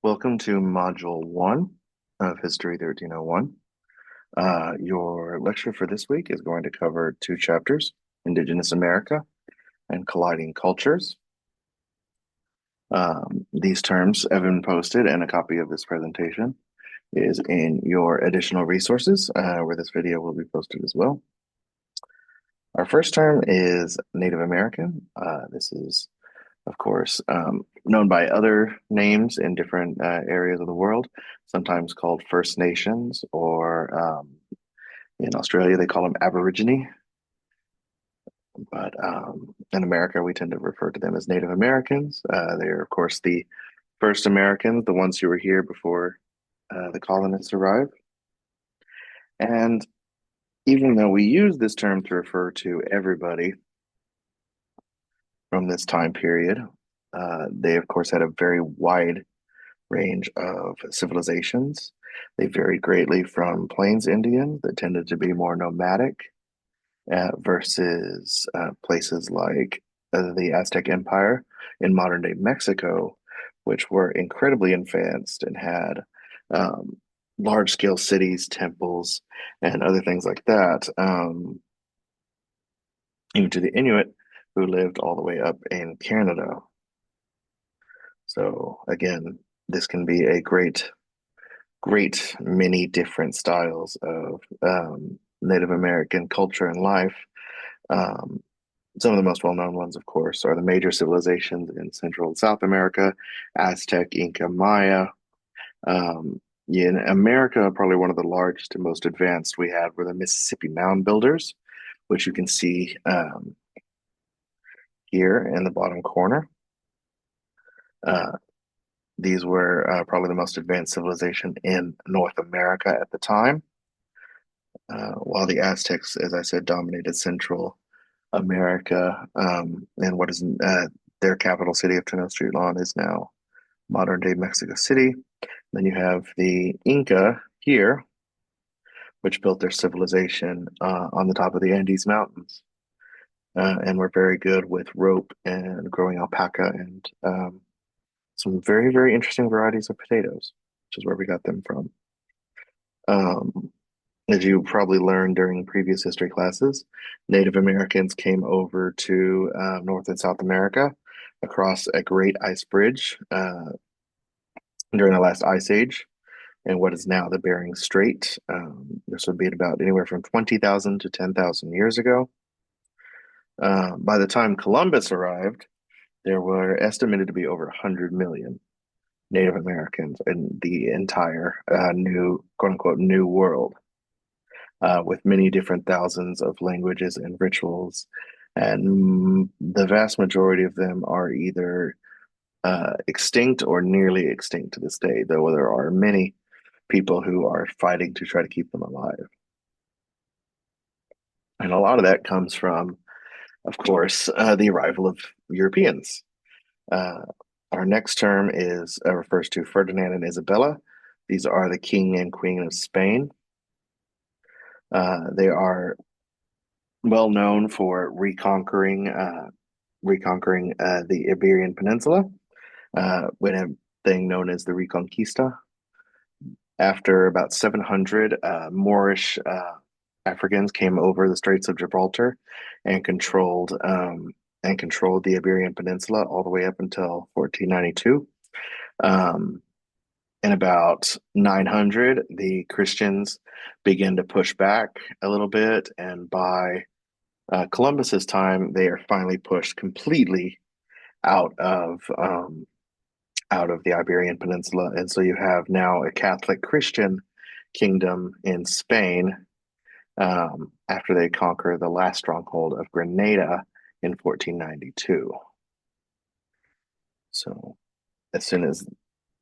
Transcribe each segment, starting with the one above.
Welcome to Module 1 of History 1301. Your lecture for this week is going to cover two chapters, Indigenous America and Colliding Cultures. These terms have been posted, and a copy of this presentation is in your additional resources, where this video will be posted as well. Our first term is Native American. This is, of course, known by other names in different areas of the world, sometimes called First Nations, or in Australia they call them Aborigine. But in America, we tend to refer to them as Native Americans. They're, of course, the first Americans, the ones who were here before the colonists arrived. And even though we use this term to refer to everybody from this time period, they, of course, had a very wide range of civilizations. They varied greatly from Plains Indians that tended to be more nomadic versus places like the Aztec Empire in modern day Mexico, which were incredibly advanced and had large scale cities, temples, and other things like that. Even to the Inuit who lived all the way up in Canada. So again, this can be a great many different styles of Native American culture and life. Um, some of the most well-known ones, of course, are the major civilizations in Central and South America: Aztec, Inca, Maya. In America, probably one of the largest and most advanced we had were the Mississippi Mound Builders, which you can see here in the bottom corner. Uh, these were probably the most advanced civilization in North America at the time, while the Aztecs, as I said, dominated Central America, and what is their capital city of Tenochtitlan is now modern day Mexico City. Then you have the Inca here, which built their civilization on the top of the Andes Mountains, and were very good with rope and growing alpaca and some very interesting varieties of potatoes, which is where we got them from. Um, as you probably learned during previous history classes, Native Americans came over to North and South America across a great ice bridge during the last ice age in what is now the Bering Strait. This would be at about anywhere from 20,000 to 10,000 years ago. By the time Columbus arrived, there were estimated to be over 100 million Native Americans in the entire new, quote unquote, new world, with many different thousands of languages and rituals. And the vast majority of them are either extinct or nearly extinct to this day, though there are many people who are fighting to try to keep them alive. And a lot of that comes from, of course, the arrival of Europeans. Uh, our next term is refers to Ferdinand and Isabella. These are the king and queen of Spain. They are well known for reconquering the Iberian Peninsula, with a thing known as the Reconquista. After about 700 Moorish Africans came over the Straits of Gibraltar and controlled the Iberian Peninsula all the way up until 1492. In about 900, the Christians began to push back a little bit, and by Columbus's time, they are finally pushed completely out of um, out of the Iberian Peninsula, and so you have now a Catholic Christian kingdom in Spain after they conquer the last stronghold of Grenada in 1492. So as soon as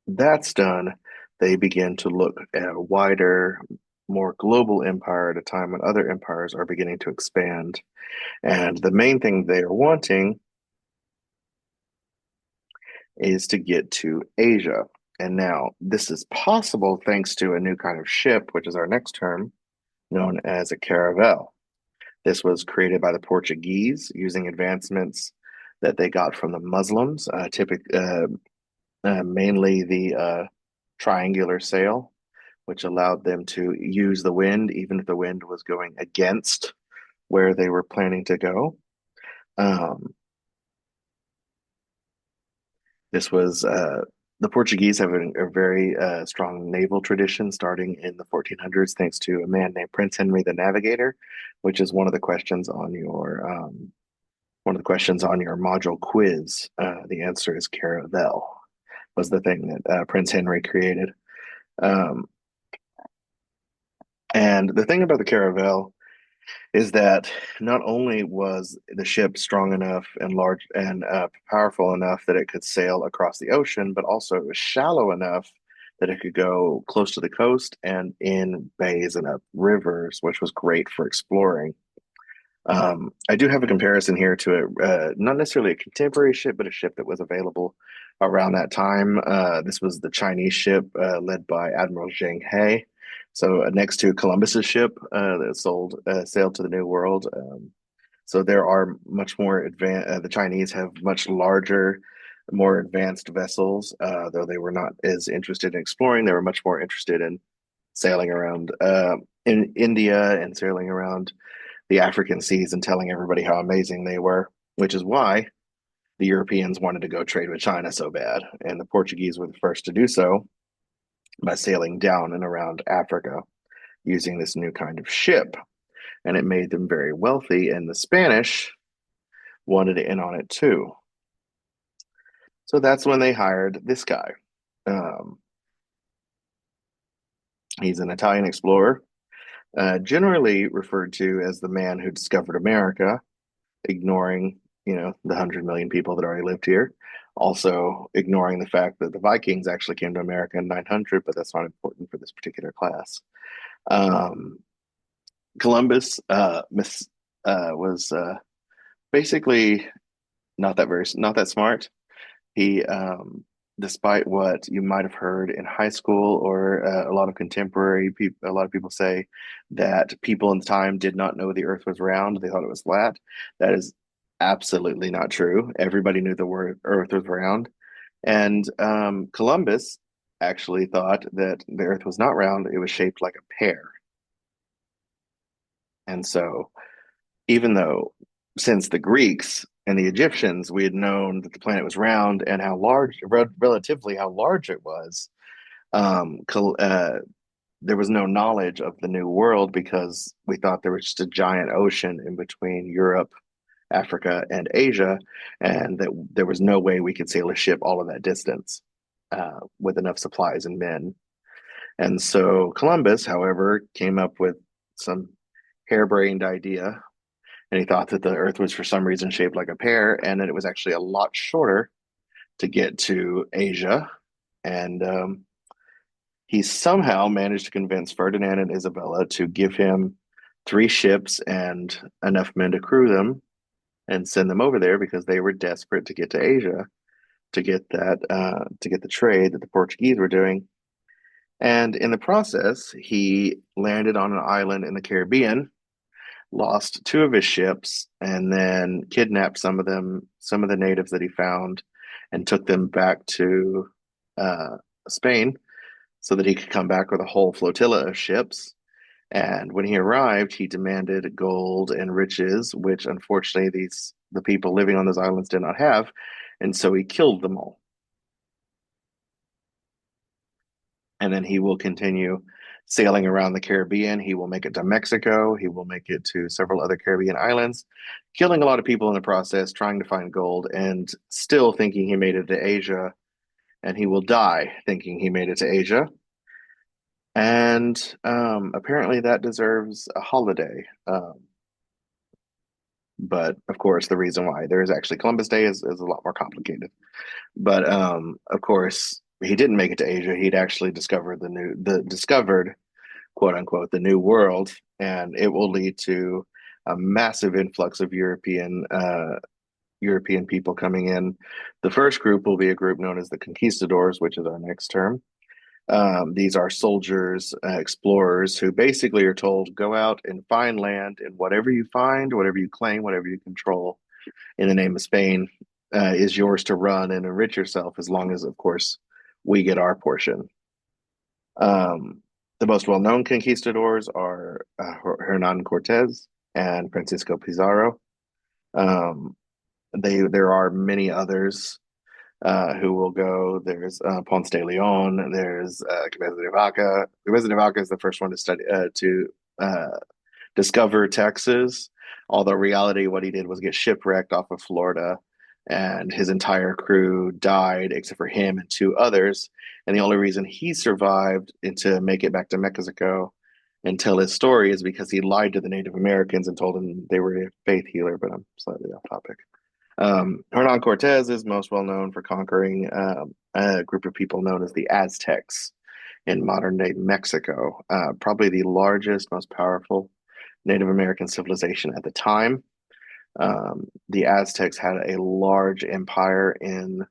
that's done, they begin to look at a wider, more global empire at a time when other empires are beginning to expand. And the main thing they are wanting is to get to Asia. And now this is possible thanks to a new kind of ship, which is our next term, known as a caravel. This was created by the Portuguese using advancements that they got from the Muslims, mainly the triangular sail, which allowed them to use the wind, even if the wind was going against where they were planning to go. Um, this was the Portuguese have a very strong naval tradition starting in the 1400s, thanks to a man named Prince Henry the Navigator, which is one of the questions on your module quiz. The answer is caravel, was the thing that Prince Henry created. Um, and the thing about the caravel is that not only was the ship strong enough and large and powerful enough that it could sail across the ocean, but also it was shallow enough that it could go close to the coast and in bays and up rivers, which was great for exploring. I do have a comparison here to not necessarily a contemporary ship, but a ship that was available around that time. This was the Chinese ship led by Admiral Zheng He. So next to Columbus's ship that sailed to the New World. So there are much more advanced. The Chinese have much larger, more advanced vessels. Though they were not as interested in exploring, they were much more interested in sailing around in India and sailing around the African seas and telling everybody how amazing they were, which is why the Europeans wanted to go trade with China so bad. And the Portuguese were the first to do so by sailing down and around Africa using this new kind of ship. And it made them very wealthy. And the Spanish wanted in on it too. So that's when they hired this guy. Um, he's an Italian explorer, generally referred to as the man who discovered America, ignoring, the 100 million people that already lived here. Also ignoring the fact that the Vikings actually came to America in 900, but that's not important for this particular class. Um, Columbus was basically not that smart. He, despite what you might have heard in high school or a lot of contemporary people, a lot of people say that people in the time did not know the Earth was round; they thought it was flat. That is absolutely not true. Everybody knew the word Earth was round, and Columbus actually thought that the Earth was not round; it was shaped like a pear. And so, even though since the Greeks and the Egyptians, we had known that the planet was round and relatively how large it was. Um, there was no knowledge of the New World because we thought there was just a giant ocean in between Europe, Africa, and Asia, and that there was no way we could sail a ship all of that distance with enough supplies and men. And so Columbus, however, came up with some harebrained idea, and he thought that the Earth was for some reason shaped like a pear, and that it was actually a lot shorter to get to Asia. And he somehow managed to convince Ferdinand and Isabella to give him three ships and enough men to crew them and send them over there because they were desperate to get to Asia to get the trade that the Portuguese were doing. And in the process, he landed on an island in the Caribbean, lost two of his ships, and then kidnapped some of the natives that he found, and took them back to uh, Spain so that he could come back with a whole flotilla of ships. And when he arrived, he demanded gold and riches, which unfortunately the people living on those islands did not have, and so he killed them all. And then he will continue sailing around the Caribbean. He will make it to Mexico. He will make it to several other Caribbean islands, killing a lot of people in the process, trying to find gold, and still thinking he made it to Asia. And he will die thinking he made it to Asia. And apparently that deserves a holiday. But of course, the reason why there is actually Columbus Day is a lot more complicated. But of course, he didn't make it to Asia. He'd actually discovered quote unquote the new world, and it will lead to a massive influx of European people coming in. The first group will be a group known as the conquistadors, which is our next term. These are soldiers, explorers who basically are told go out and find land, and whatever you find, whatever you claim, whatever you control in the name of Spain, is yours to run and enrich yourself as long as, of course, we get our portion. Um, the most well-known conquistadors are Hernan Cortez and Francisco Pizarro. Um, there are many others who will go. There's Ponce de Leon. There's Cabeza de Vaca. Cabeza de Vaca is the first one to study uh, discover Texas. Although reality, what he did was get shipwrecked off of Florida, and his entire crew died except for him and two others. And the only reason he survived and to make it back to Mexico and tell his story is because he lied to the Native Americans and told them they were a faith healer. But I'm slightly off topic. Hernan Cortez is most well known for conquering a group of people known as the Aztecs in modern day Mexico, probably the largest, most powerful Native American civilization at the time. The Aztecs had a large empire in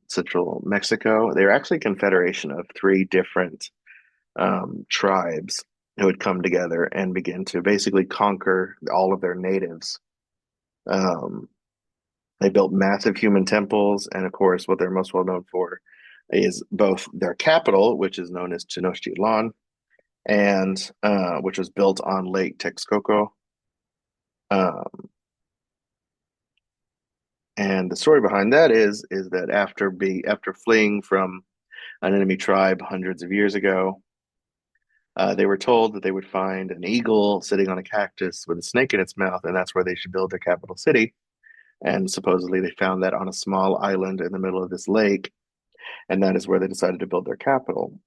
central Mexico. They were actually a confederation of three different tribes who would come together and begin to basically conquer all of their natives. Um, they built massive human temples, and of course, what they're most well known for is both their capital, which is known as Tenochtitlan, and which was built on Lake Texcoco. Um, and the story behind that is that after fleeing from an enemy tribe hundreds of years ago, they were told that they would find an eagle sitting on a cactus with a snake in its mouth, and that's where they should build their capital city. And supposedly they found that on a small island in the middle of this lake, and that is where they decided to build their capital.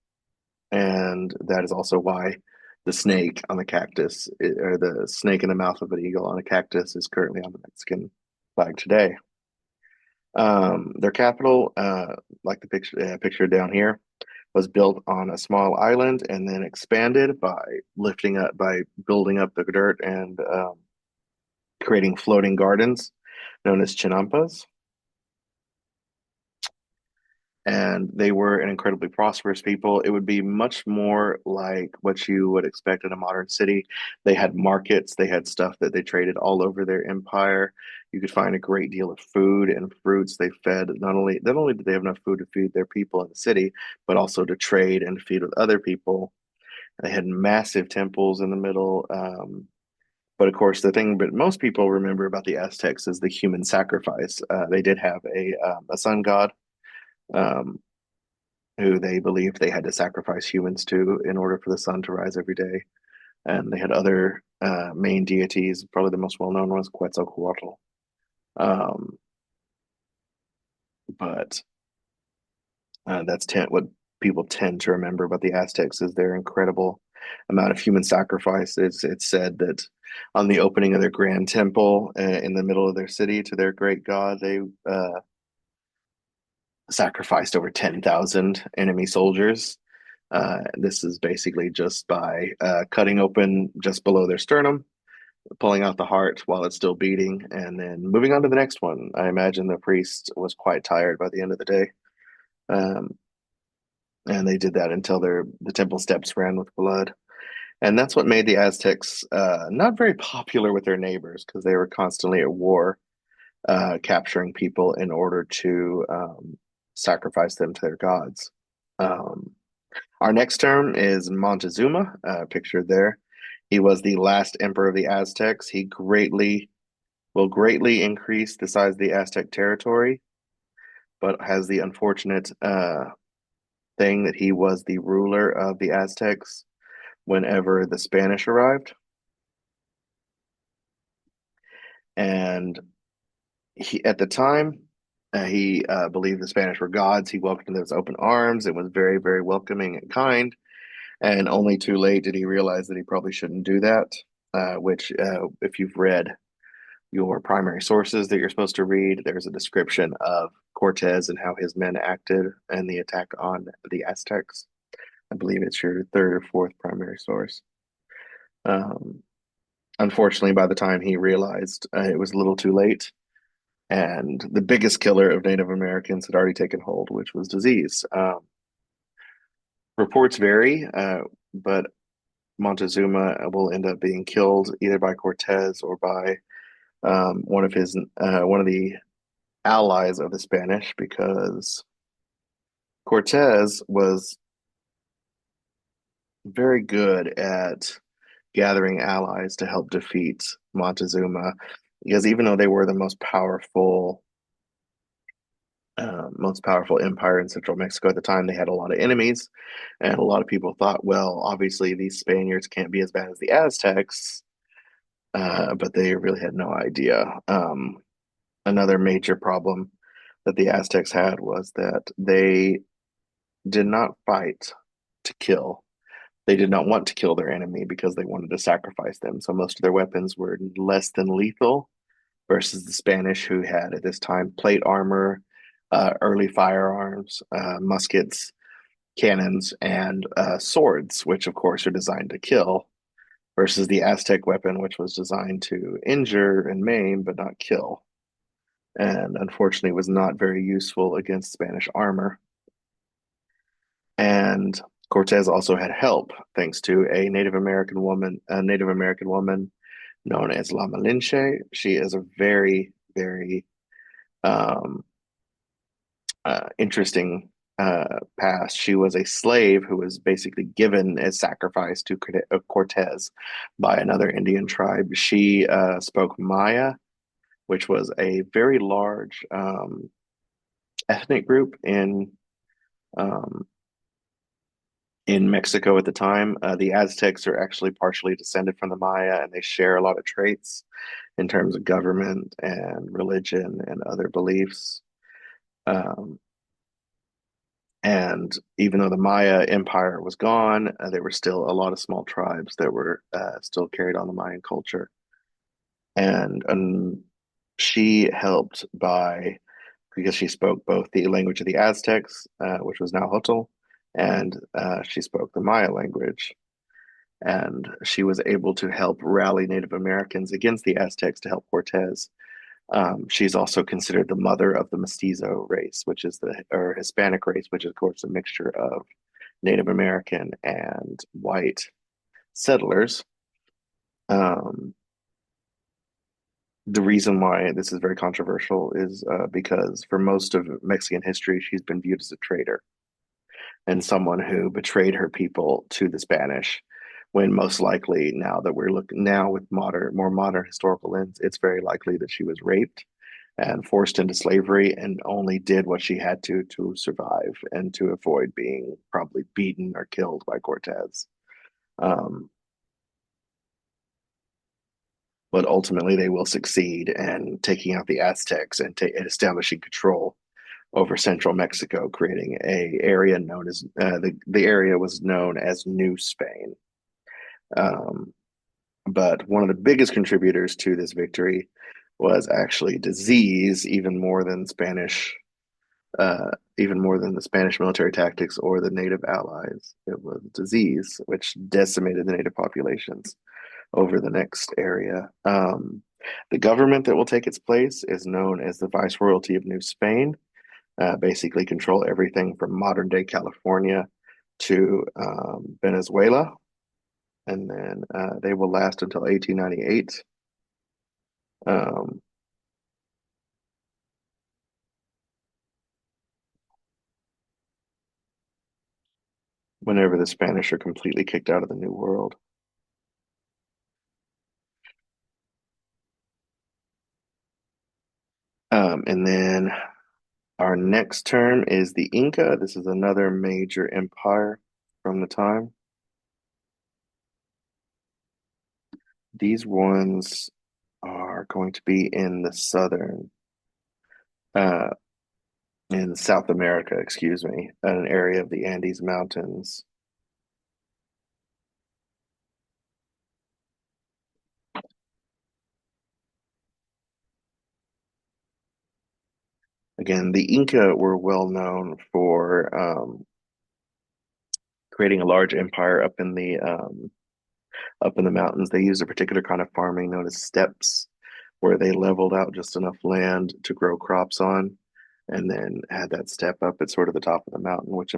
And that is also why the snake on the cactus, or the snake in the mouth of an eagle on a cactus, is currently on the Mexican flag today. Their capital, like the picture down here, was built on a small island and then expanded by building up the dirt and creating floating gardens known as chinampas. And they were an incredibly prosperous people. It would be much more like what you would expect in a modern city. They had markets, they had stuff that they traded all over their empire. You could find a great deal of food and fruits. They fed not only did they have enough food to feed their people in the city, but also to trade and feed with other people. They had massive temples in the middle. But of course, the thing that most people remember about the Aztecs is the human sacrifice. They did have a sun god, um, who they believed they had to sacrifice humans to in order for the sun to rise every day. And they had other main deities. Probably the most well known was Quetzalcoatl. Um, but what people tend to remember about the Aztecs is their incredible amount of human sacrifice. It's said that on the opening of their grand temple in the middle of their city to their great god, they sacrificed over 10,000 enemy soldiers. This is basically just by cutting open just below their sternum, pulling out the heart while it's still beating, and then moving on to the next one. I imagine the priest was quite tired by the end of the day. Um, and they did that until the temple steps ran with blood. And that's what made the Aztecs not very popular with their neighbors because they were constantly at war, capturing people in order to sacrifice them to their gods. Um, our next term is Montezuma, pictured there. He was the last emperor of the Aztecs. He will greatly increase the size of the Aztec territory, but has the unfortunate thing that he was the ruler of the Aztecs whenever the Spanish arrived. And at the time, he believed the Spanish were gods. He welcomed them with open arms and was very, very welcoming and kind. And only too late did he realize that he probably shouldn't do that, which, if you've read your primary sources that you're supposed to read, there's a description of Cortez and how his men acted and the attack on the Aztecs. I believe it's your third or fourth primary source. Um, Unfortunately, by the time he realized it was a little too late, and the biggest killer of Native Americans had already taken hold, which was disease. Reports vary, but Montezuma will end up being killed either by Cortez or by one of the allies of the Spanish because Cortez was very good at gathering allies to help defeat Montezuma. Because even though they were the most powerful empire in central Mexico at the time, they had a lot of enemies, and a lot of people thought, well, obviously these Spaniards can't be as bad as the Aztecs, but they really had no idea. Another major problem that the Aztecs had was that they did not fight to kill. They did not want to kill their enemy because they wanted to sacrifice them. So most of their weapons were less than lethal versus the Spanish, who had at this time plate armor, early firearms, muskets, cannons, and swords, which of course are designed to kill, versus the Aztec weapon, which was designed to injure and maim but not kill. And unfortunately was not very useful against Spanish armor. And Cortez also had help thanks to a Native American woman known as La Malinche. She is a very, very um, interesting past. She was a slave who was basically given as sacrifice to Cortez by another Indian tribe. She spoke Maya, which was a very large ethnic group um, in Mexico at the time. The Aztecs are actually partially descended from the Maya, and they share a lot of traits in terms of government and religion and other beliefs. Um, and even though the Maya Empire was gone, there were still a lot of small tribes that were still carried on the Mayan culture. And she helped by because she spoke both the language of the Aztecs, which was Nahuatl, and she spoke the Maya language. And she was able to help rally Native Americans against the Aztecs to help Cortez. She's also considered the mother of the mestizo race, which is the or Hispanic race, which is of course a mixture of Native American and white settlers. Um, the reason why this is very controversial is because for most of Mexican history, she's been viewed as a traitor and someone who betrayed her people to the Spanish. When most likely, now that we're looking now with more modern historical lens, it's very likely that she was raped and forced into slavery and only did what she had to survive and to avoid being probably beaten or killed by Cortez. Um, but ultimately, they will succeed in taking out the Aztecs and establishing control over central Mexico, creating a area known as the area was known as New Spain. Um, but one of the biggest contributors to this victory was actually disease, even more than the Spanish military tactics or the native allies. It was disease, which decimated the native populations over the next area. The government that will take its place is known as the Viceroyalty of New Spain. Basically, control everything from modern day California to Venezuela, and then they will last until 1898. Um, Whenever the Spanish are completely kicked out of the New World. And then our next term is the Inca. This is another major empire from the time. These ones are going to be uh, in South America, excuse me, an area of the Andes Mountains. Again, the Inca were well known for creating a large empire up in the mountains. They used a particular kind of farming known as steppes, where they leveled out just enough land to grow crops on, and then had that step up at sort of the top of the mountain, which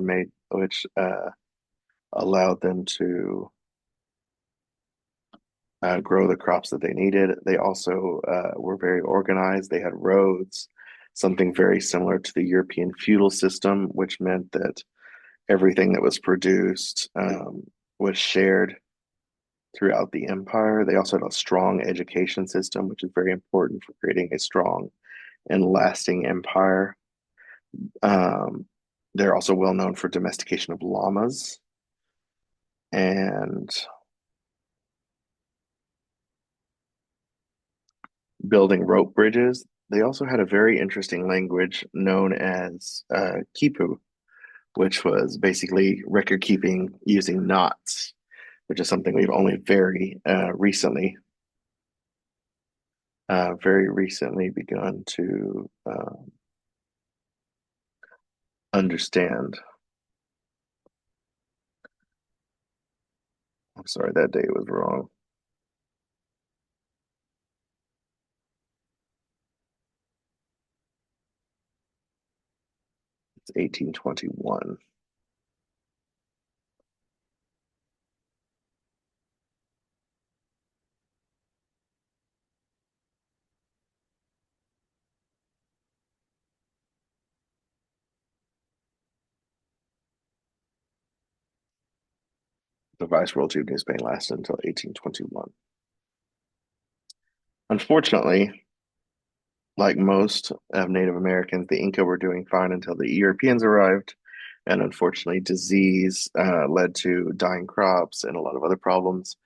allowed them to grow the crops that they needed. They also were very organized. They had roads. something very similar to the European feudal system, which meant that everything that was produced was shared throughout the empire. They also had a strong education system, which is very important for creating a strong and lasting empire. Um, they're also well known for domestication of llamas and building rope bridges. They also had a very interesting language known as Kipu, which was basically record keeping using knots, which is something we've only very recently begun to understand. I'm sorry, that day was wrong. It's 1821. The Viceroyalty of New Spain lasted until 1821. Unfortunately, like most of Native Americans, the Inca were doing fine until the Europeans arrived. And unfortunately, disease led to dying crops and a lot of other problems.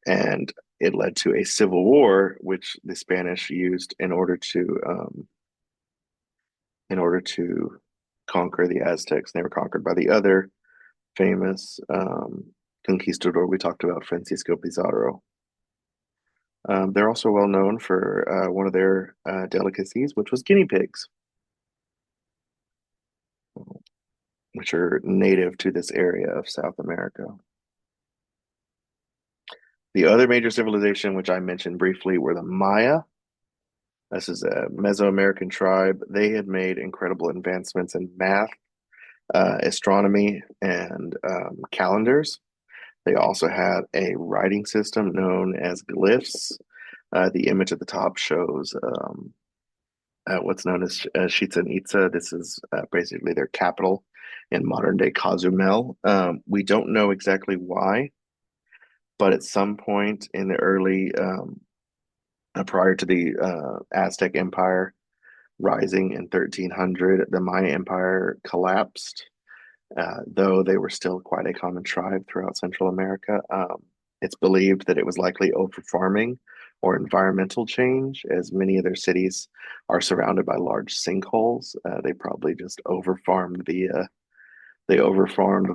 And it led to a civil war, which the Spanish used in order to conquer the Aztecs. They were conquered by the other famous conquistador we talked about, Francisco Pizarro. They're also well known for one of their delicacies, which was guinea pigs, which are native to this area of South America. The other major civilization, which I mentioned briefly, were the Maya. This is a Mesoamerican tribe. They had made incredible advancements in math, astronomy, and calendars. They also had a writing system known as glyphs. The image at the top shows what's known as Chichen Itza. This is basically their capital in modern day Cozumel. We don't know exactly why, but at some point in the early, prior to the Aztec Empire rising in 1300, the Maya Empire collapsed, though they were still quite a common tribe throughout Central America. It's believed that it was likely over farming or environmental change, as many of their cities are surrounded by large sinkholes. They probably just overfarmed the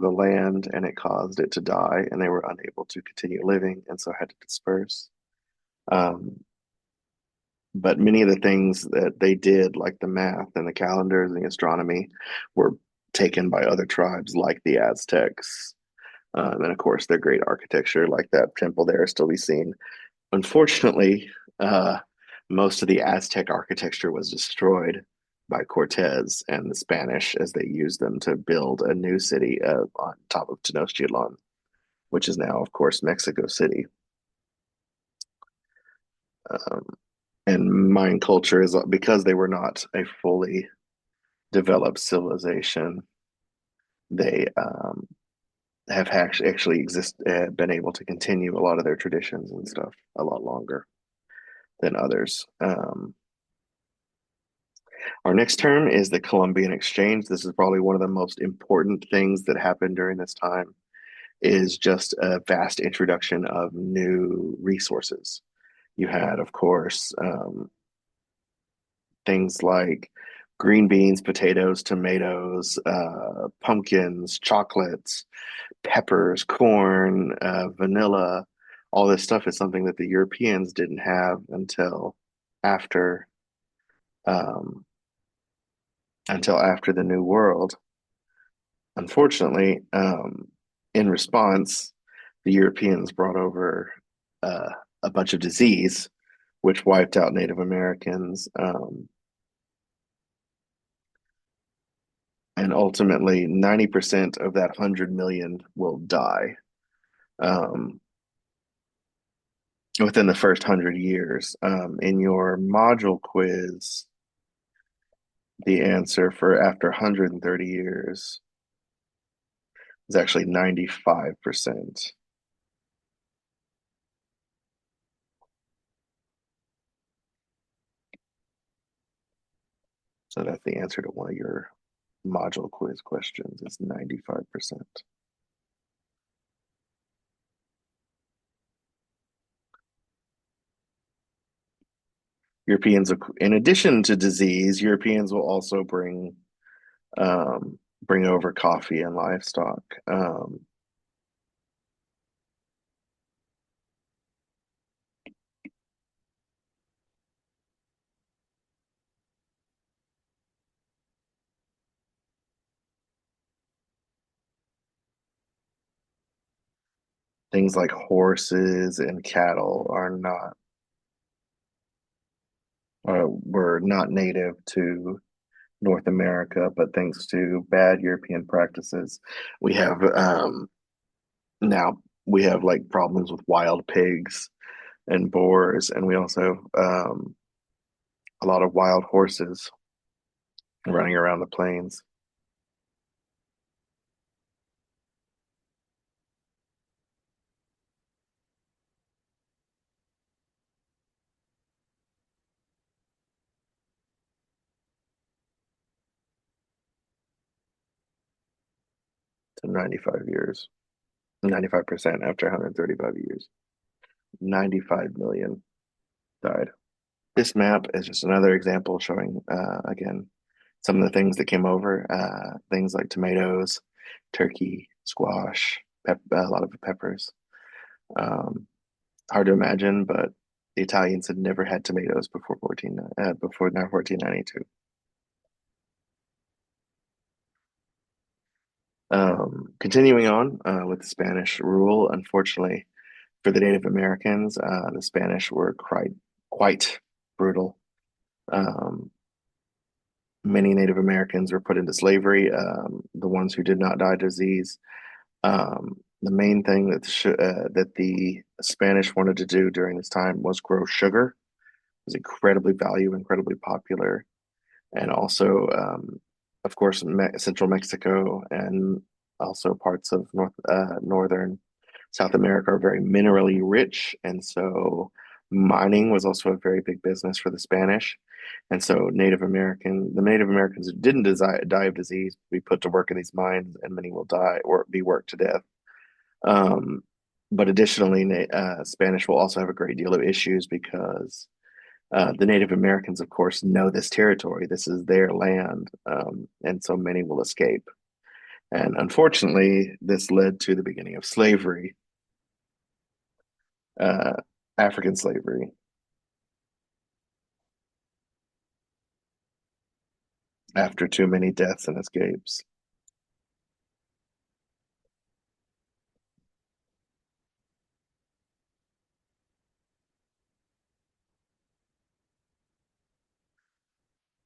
land, and it caused it to die, and they were unable to continue living, and so had to disperse. Um, but many of the things that they did, like the math and the calendars and the astronomy, were taken by other tribes, like the Aztecs. And of course, their great architecture, like that temple there, is still be seen. Unfortunately, uh, most of the Aztec architecture was destroyed by Cortez and the Spanish as they used them to build a new city on top of Tenochtitlan, which is now, of course, Mexico City. Um, and Mayan culture is because they were not a fully developed civilization. They have actually been able to continue a lot of their traditions and stuff a lot longer than others. Our next term is the Columbian Exchange. This is probably one of the most important things that happened during this time, is just a vast introduction of new resources. You had, of course, things like green beans, potatoes, tomatoes, pumpkins, chocolates, peppers, corn, vanilla. All this stuff is something that the Europeans didn't have after um, until after the New World. Unfortunately, in response, the Europeans brought over uh, a bunch of disease, which wiped out Native Americans, and ultimately 90% of that 100 million will die um, within the first 100 years. In your module quiz, The answer for after 130 years is actually 95%. So that's the answer to one of your module quiz questions is 95%. Europeans, in addition to disease, Europeans will also bring over coffee and livestock. Things like horses and cattle are not were not native to North America, but thanks to bad European practices, we have now we have like problems with wild pigs and boars, and we also have a lot of wild horses running around the plains. To 95 years, 95% after 135 years. 95 million died. This map is just another example showing, again, some of the things that came over, things like tomatoes, turkey, squash, a lot of peppers. Um, Hard to imagine, but the Italians had never had tomatoes before now 1492. Continuing on with the Spanish rule, unfortunately for the Native Americans, the Spanish were quite brutal. Um, Many Native Americans were put into slavery. The ones who did not die of disease. The main thing that the Spanish wanted to do during this time was grow sugar. It was incredibly valuable, incredibly popular, and also, of course, Central Mexico and also parts of northern South America are very minerally rich, and so mining was also a very big business for the Spanish. And so the Native Americans who didn't die of disease will be put to work in these mines, and many will die or be worked to death. Um, but additionally, Spanish will also have a great deal of issues because the Native Americans, of course, know this territory. This is their land, and so many will escape. And unfortunately, this led to the beginning of slavery, uh, African slavery, after too many deaths and escapes.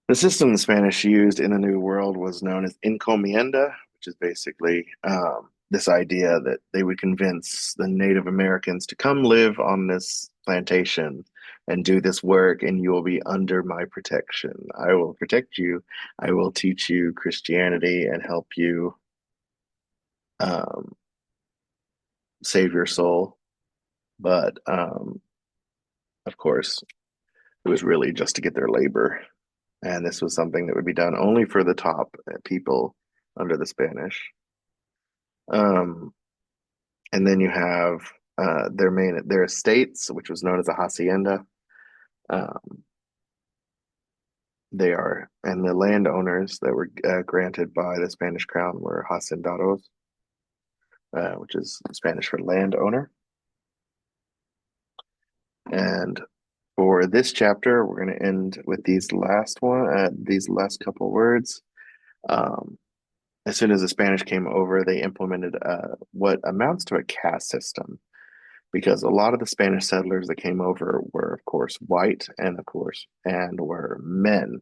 The system the Spanish used in the New World was known as encomienda, which is basically this idea that they would convince the Native Americans to come live on this plantation and do this work, and you will be under my protection. I will protect you. I will teach you Christianity and help you um, save your soul. But of course, it was really just to get their labor. And this was something that would be done only for the top people under the Spanish. Um, and then you have their estates, which was known as a hacienda. Um, and the landowners that were granted by the Spanish crown were hacendados, which is Spanish for landowner. And for this chapter, we're going to end with these last couple words. Um, as soon as the Spanish came over, they implemented what amounts to a caste system because a lot of the Spanish settlers that came over were, of course, white and were men.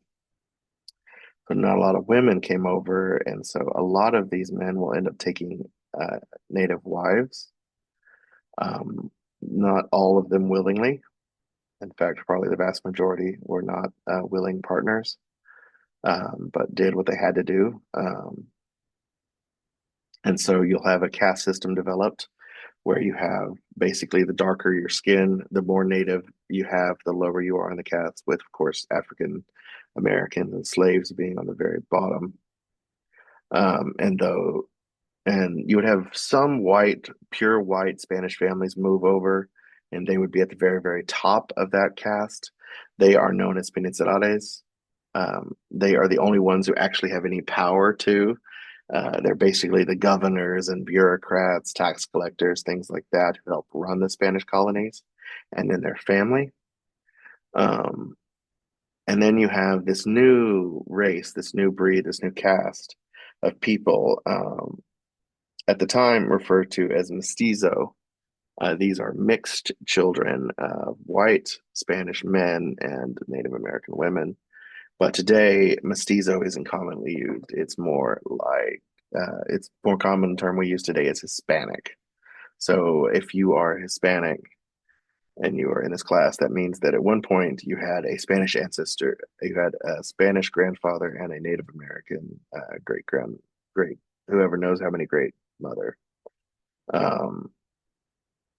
But not a lot of women came over, and so a lot of these men will end up taking native wives. Um, Not all of them willingly. In fact, probably the vast majority were not willing partners. but did what they had to do. And so you'll have a caste system developed where you have basically the darker your skin, the more native you have, the lower you are in the caste, with, of course, African Americans and slaves being on the very bottom. And though and you would have some white, pure white Spanish families move over, and they would be at the very, very top of that caste. They are known as peninsulares. They are the only ones who actually have any power to. They're basically the governors and bureaucrats, tax collectors, things like that, who help run the Spanish colonies, and then their family. Um, and then you have this new race, this new breed, this new caste of people. At the time referred to as mestizo. These are mixed children of white Spanish men and Native American women. But today, mestizo isn't commonly used. It's more common term we use today is Hispanic. So if you are Hispanic and you are in this class, that means that at one point you had a Spanish ancestor, you had a Spanish grandfather and a Native American great, whoever knows how many great mother. Um,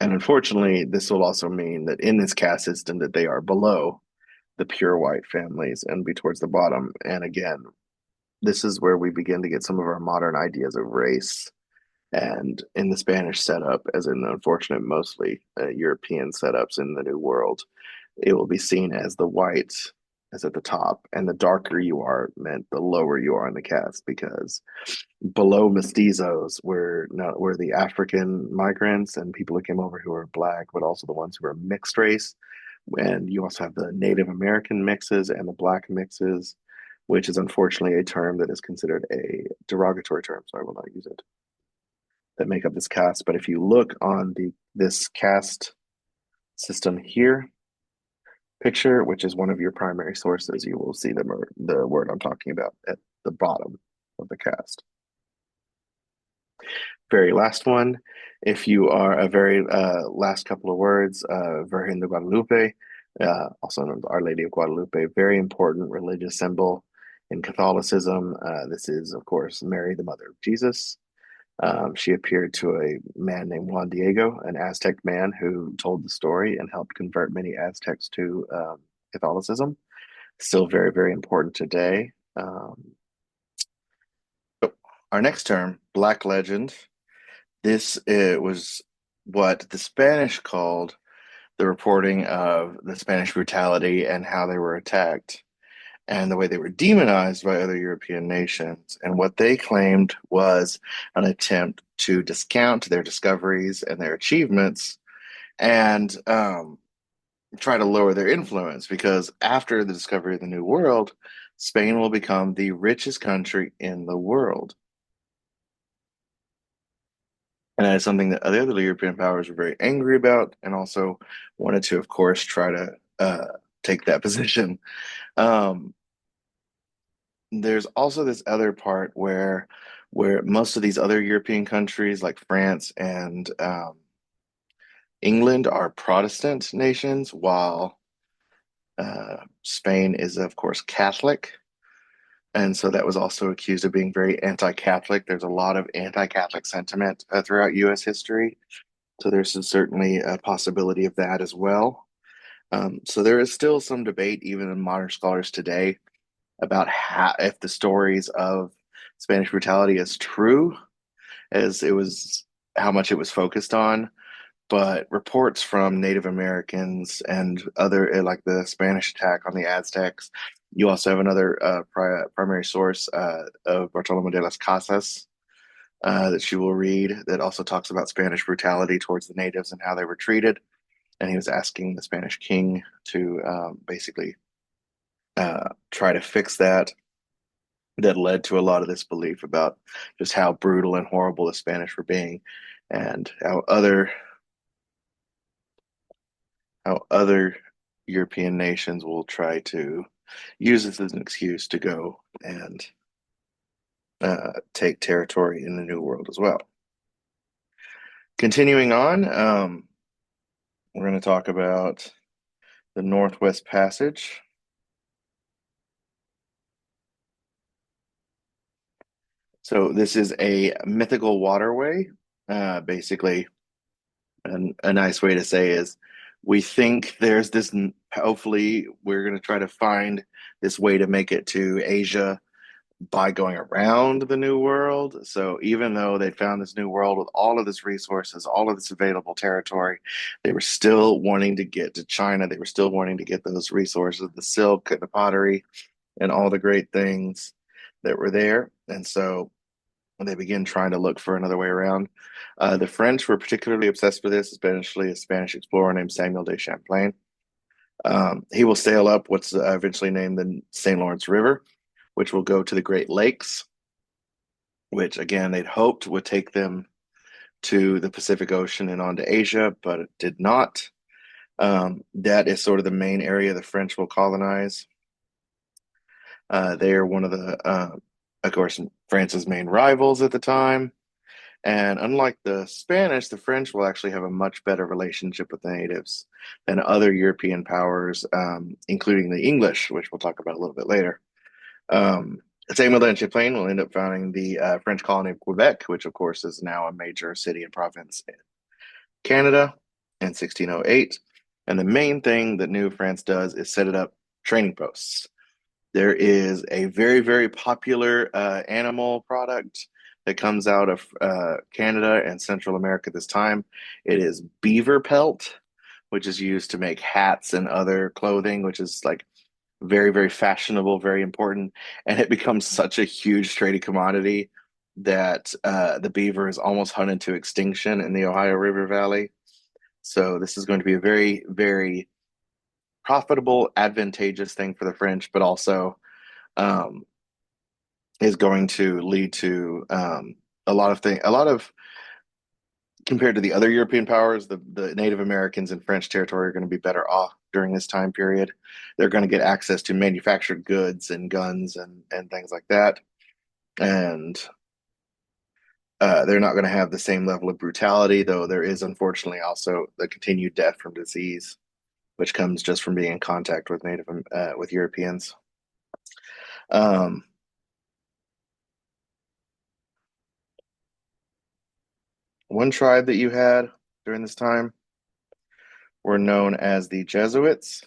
and unfortunately, this will also mean that in this caste system that they are below the pure white families and be towards the bottom. And again, this is where we begin to get some of our modern ideas of race. And in the Spanish setup, as in the unfortunate, mostly European setups in the New World, it will be seen as the white is at the top, and the darker you are meant the lower you are in the caste because below mestizos were the African migrants and people who came over who were black, but also the ones who were mixed race. And you also have the Native American mixes and the black mixes, which is unfortunately a term that is considered a derogatory term, so I will not use it, that make up this caste. But if you look on this caste system here picture, which is one of your primary sources, you will see the word I'm talking about at the bottom of the caste. Very last one. If you are a very last couple of words, Virgen de Guadalupe, also known as Our Lady of Guadalupe, very important religious symbol in Catholicism. This is, of course, Mary, the mother of Jesus. She appeared to a man named Juan Diego, an Aztec man who told the story and helped convert many Aztecs to Catholicism. Still very, very important today. Our next term, Black Legend. This was what the Spanish called the reporting of the Spanish brutality and how they were attacked and the way they were demonized by other European nations. And what they claimed was an attempt to discount their discoveries and their achievements and try to lower their influence because after the discovery of the New World, Spain will become the richest country in the world. And that is something that the other European powers were very angry about and also wanted to, of course, try to take that position. Um, there's also this other part where most of these other European countries like France and England are Protestant nations, while Spain is, of course, Catholic. And so that was also accused of being very anti-Catholic. There's a lot of anti-Catholic sentiment throughout U.S. history. So there's certainly a possibility of that as well. So there is still some debate, even in modern scholars today, about if the stories of Spanish brutality is true, as it was how much it was focused on. But reports from Native Americans and other, like the Spanish attack on the Aztecs. You also have another primary source of Bartolomé de las Casas that you will read that also talks about Spanish brutality towards the natives and how they were treated. And he was asking the Spanish king to basically try to fix that. That led to a lot of this belief about just how brutal and horrible the Spanish were being, and how other European nations will try to use this as an excuse to go and take territory in the New World as well. Continuing on, we're going to talk about the Northwest Passage. So this is a mythical waterway. Basically, and a nice way to say is we think there's this, hopefully, we're going to try to find this way to make it to Asia by going around the New World. So even though they'd found this new world with all of this resources, all of this available territory, they were still wanting to get to China. They were still wanting to get those resources, the silk and the pottery and all the great things that were there. And so they begin trying to look for another way around. The French were particularly obsessed with this, especially a Spanish explorer named Samuel de Champlain. He will sail up what's eventually named the St. Lawrence River, which will go to the Great Lakes, which again they'd hoped would take them to the Pacific Ocean and on to Asia, but it did not. That is sort of the main area the French will colonize. They are one of of course, France's main rivals at the time. And unlike the Spanish, the French will actually have a much better relationship with the natives than other European powers, including the English, which we'll talk about a little bit later. Um, Samuel de Champlain will end up founding the French colony of Quebec, which of course is now a major city and province in Canada in 1608. And the main thing that New France does is set it up training posts. There is a very, very popular animal product that comes out of Canada and Central America at this time. It is beaver pelt, which is used to make hats and other clothing, which is like very, very fashionable, very important. And it becomes such a huge trading commodity that the beaver is almost hunted to extinction in the Ohio River Valley. So this is going to be a very, very profitable, advantageous thing for the French, but also um, is going to lead to a lot of things, a lot of compared to the other European powers, the Native Americans in French territory are going to be better off during this time period. They're going to get access to manufactured goods and guns and things like that. And they're not going to have the same level of brutality, though there is unfortunately also the continued death from disease, which comes just from being in contact with Native with Europeans. Um, One tribe that you had during this time were known as the Jesuits.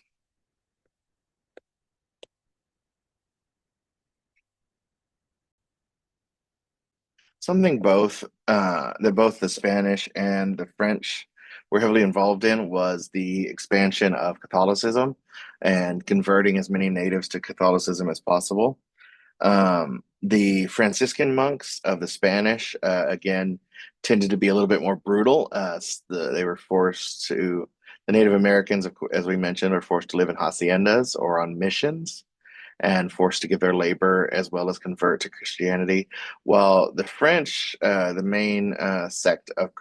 Something that both the Spanish and the French were heavily involved in was the expansion of Catholicism and converting as many natives to Catholicism as possible. The Franciscan monks of the Spanish, again, tended to be a little bit more brutal. They were forced to, the Native Americans, as we mentioned, are forced to live in haciendas or on missions and forced to give their labor as well as convert to Christianity. While the French, the main sect of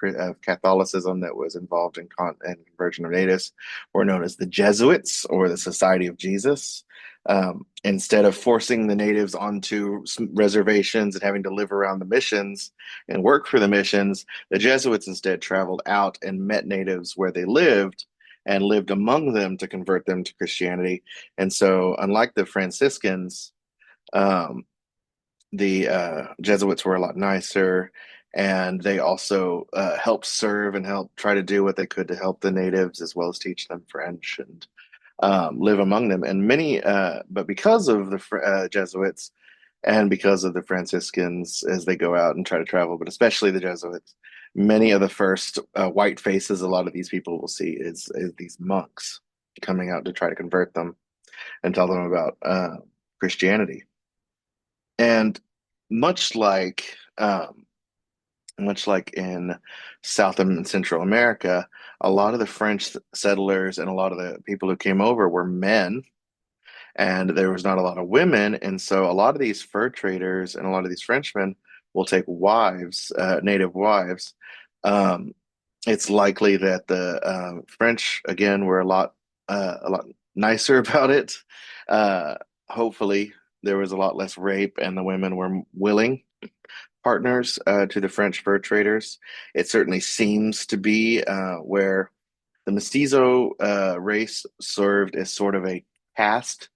Catholicism that was involved in conversion of natives, were known as the Jesuits or the Society of Jesus. Instead of forcing the natives onto reservations and having to live around the missions and work for the missions, the Jesuits instead traveled out and met natives where they lived and lived among them to convert them to Christianity. And so, unlike the Franciscans, um, the Jesuits were a lot nicer, and they also helped serve and help try to do what they could to help the natives as well as teach them French and live among them. And but because of the Jesuits and because of the Franciscans as they go out and try to travel, but especially the Jesuits, many of the first white faces a lot of these people will see is these monks coming out to try to convert them and tell them about Christianity. And much like much like in South and Central America, a lot of the French settlers and a lot of the people who came over were men, and there was not a lot of women. And so a lot of these fur traders and a lot of these Frenchmen will take wives, native wives. Um, it's likely that the French again were a lot nicer about it. Uh, Hopefully, there was a lot less rape, and the women were willing partners to the French fur traders. It certainly seems to be where the mestizo race served as sort of a caste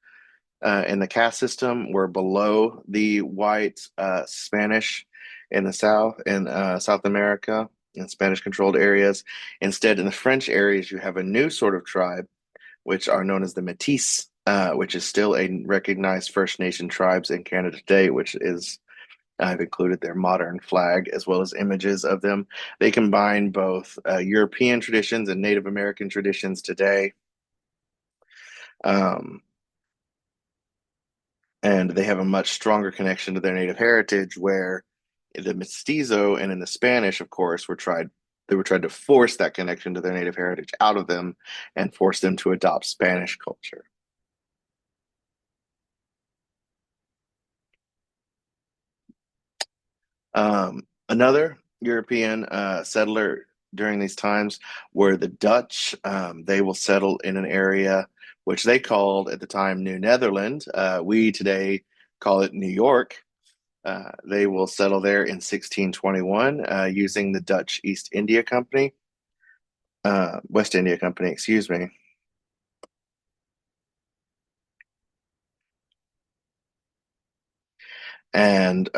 in the caste system, where below the white Spanish in the South, in South America, in Spanish-controlled areas. Instead, in the French areas, you have a new sort of tribe, which are known as the Métis, which is still a recognized First Nation tribes in Canada today, which is I've included their modern flag as well as images of them. They combine both European traditions and Native American traditions today. Um, and they have a much stronger connection to their native heritage, where the mestizo and in the Spanish, of course, they were tried to force that connection to their native heritage out of them and force them to adopt Spanish culture. Another European settler during these times were the Dutch. They will settle in an area which they called at the time New Netherland. We today call it New York. They will settle there in 1621 using the Dutch West India Company, excuse me. And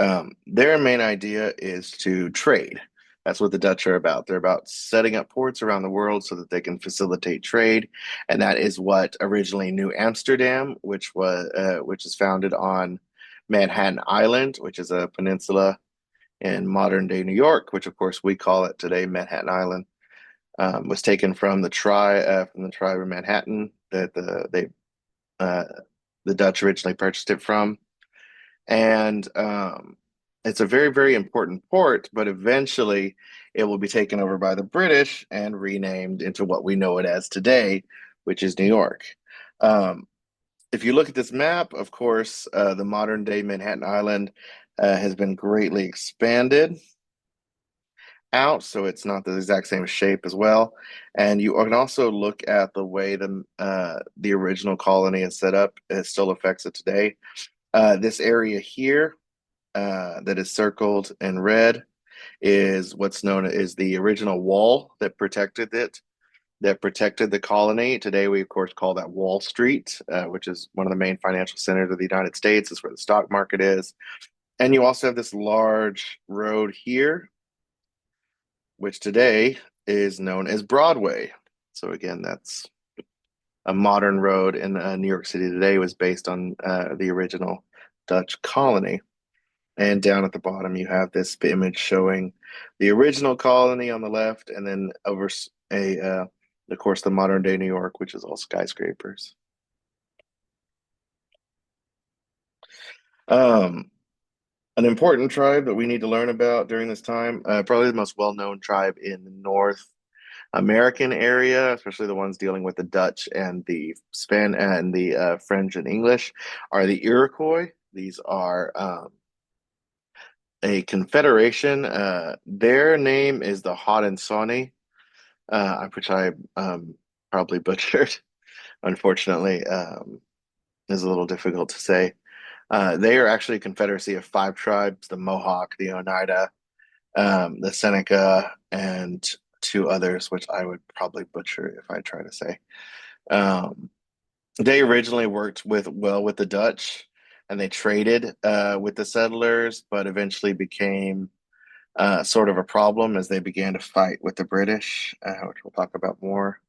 their main idea is to trade. That's what the Dutch are about. They're about setting up ports around the world so that they can facilitate trade, and that is what originally New Amsterdam, which is founded on Manhattan Island, which is a peninsula in modern day New York, which of course we call it today Manhattan Island, was taken from the tribe of Manhattan that uh, the Dutch originally purchased it from, and it's a very, very important port, but eventually it will be taken over by the British and renamed into what we know it as today, which is New York. Um, if you look at this map, of course, the modern day Manhattan Island has been greatly expanded out, so it's not the exact same shape as well. And you can also look at the way the original colony is set up. It still affects it today. This area here that is circled in red is what's known as the original wall that protected the colony. Today, we of course call that Wall Street, which is one of the main financial centers of the United States. It's where the stock market is. And you also have this large road here, which today is known as Broadway. So again, that's a modern road in New York City today, was based on the original Dutch colony. And down at the bottom, you have this image showing the original colony on the left, and then of course, the modern day New York, which is all skyscrapers. Um, an important tribe that we need to learn about during this time, probably the most well-known tribe in the North American area, especially the ones dealing with the Dutch and the French and English, are the Iroquois. These are a confederation. Their name is the Haudenosaunee, which I probably butchered. Unfortunately, is a little difficult to say. They are actually a confederacy of five tribes: the Mohawk, the Oneida, the Seneca, and two others, which I would probably butcher if I try to say. Um, they originally worked with the Dutch, and they traded with the settlers, but eventually became sort of a problem as they began to fight with the British, which we'll talk about more.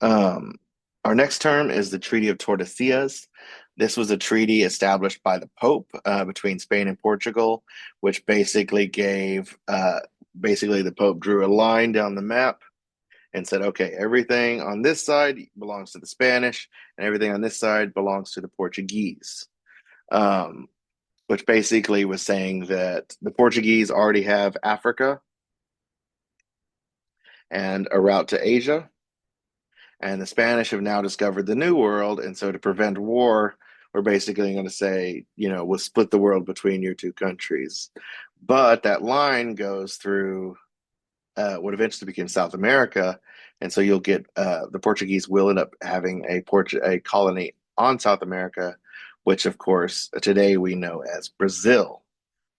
Um, our next term is the Treaty of Tordesillas. This was a treaty established by the Pope between Spain and Portugal, which basically the Pope drew a line down the map and said, okay, everything on this side belongs to the Spanish, and everything on this side belongs to the Portuguese. Um, which basically was saying that the Portuguese already have Africa and a route to Asia, and the Spanish have now discovered the New World. And so, to prevent war, we're basically going to say, we'll split the world between your two countries. But that line goes through what eventually became South America. And so, you'll get the Portuguese will end up having a colony on South America, which, of course, today we know as Brazil,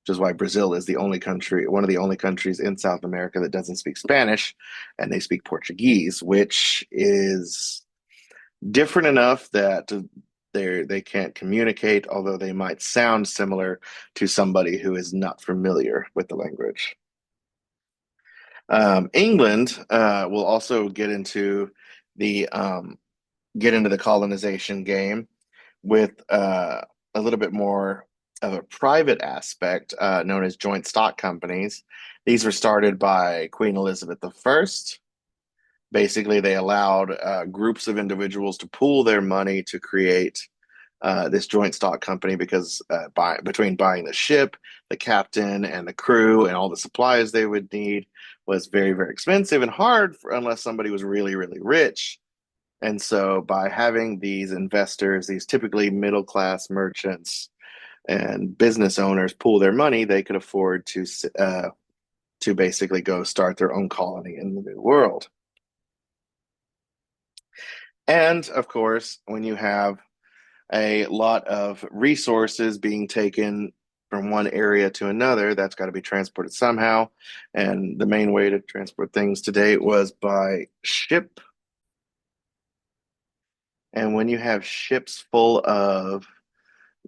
which is why Brazil is one of the only countries in South America that doesn't speak Spanish, and they speak Portuguese, which is different enough that They can't communicate, although they might sound similar to somebody who is not familiar with the language. England will also get into the colonization game with a little bit more of a private aspect known as joint stock companies. These were started by Queen Elizabeth I. Basically, they allowed groups of individuals to pool their money to create this joint stock company because between buying the ship, the captain, and the crew, and all the supplies they would need was very, very expensive and hard unless somebody was really, really rich. And so, by having these investors, these typically middle class merchants and business owners pool their money, they could afford to basically go start their own colony in the New World. And of course, when you have a lot of resources being taken from one area to another, that's got to be transported somehow. And the main way to transport things today was by ship. And when you have ships full of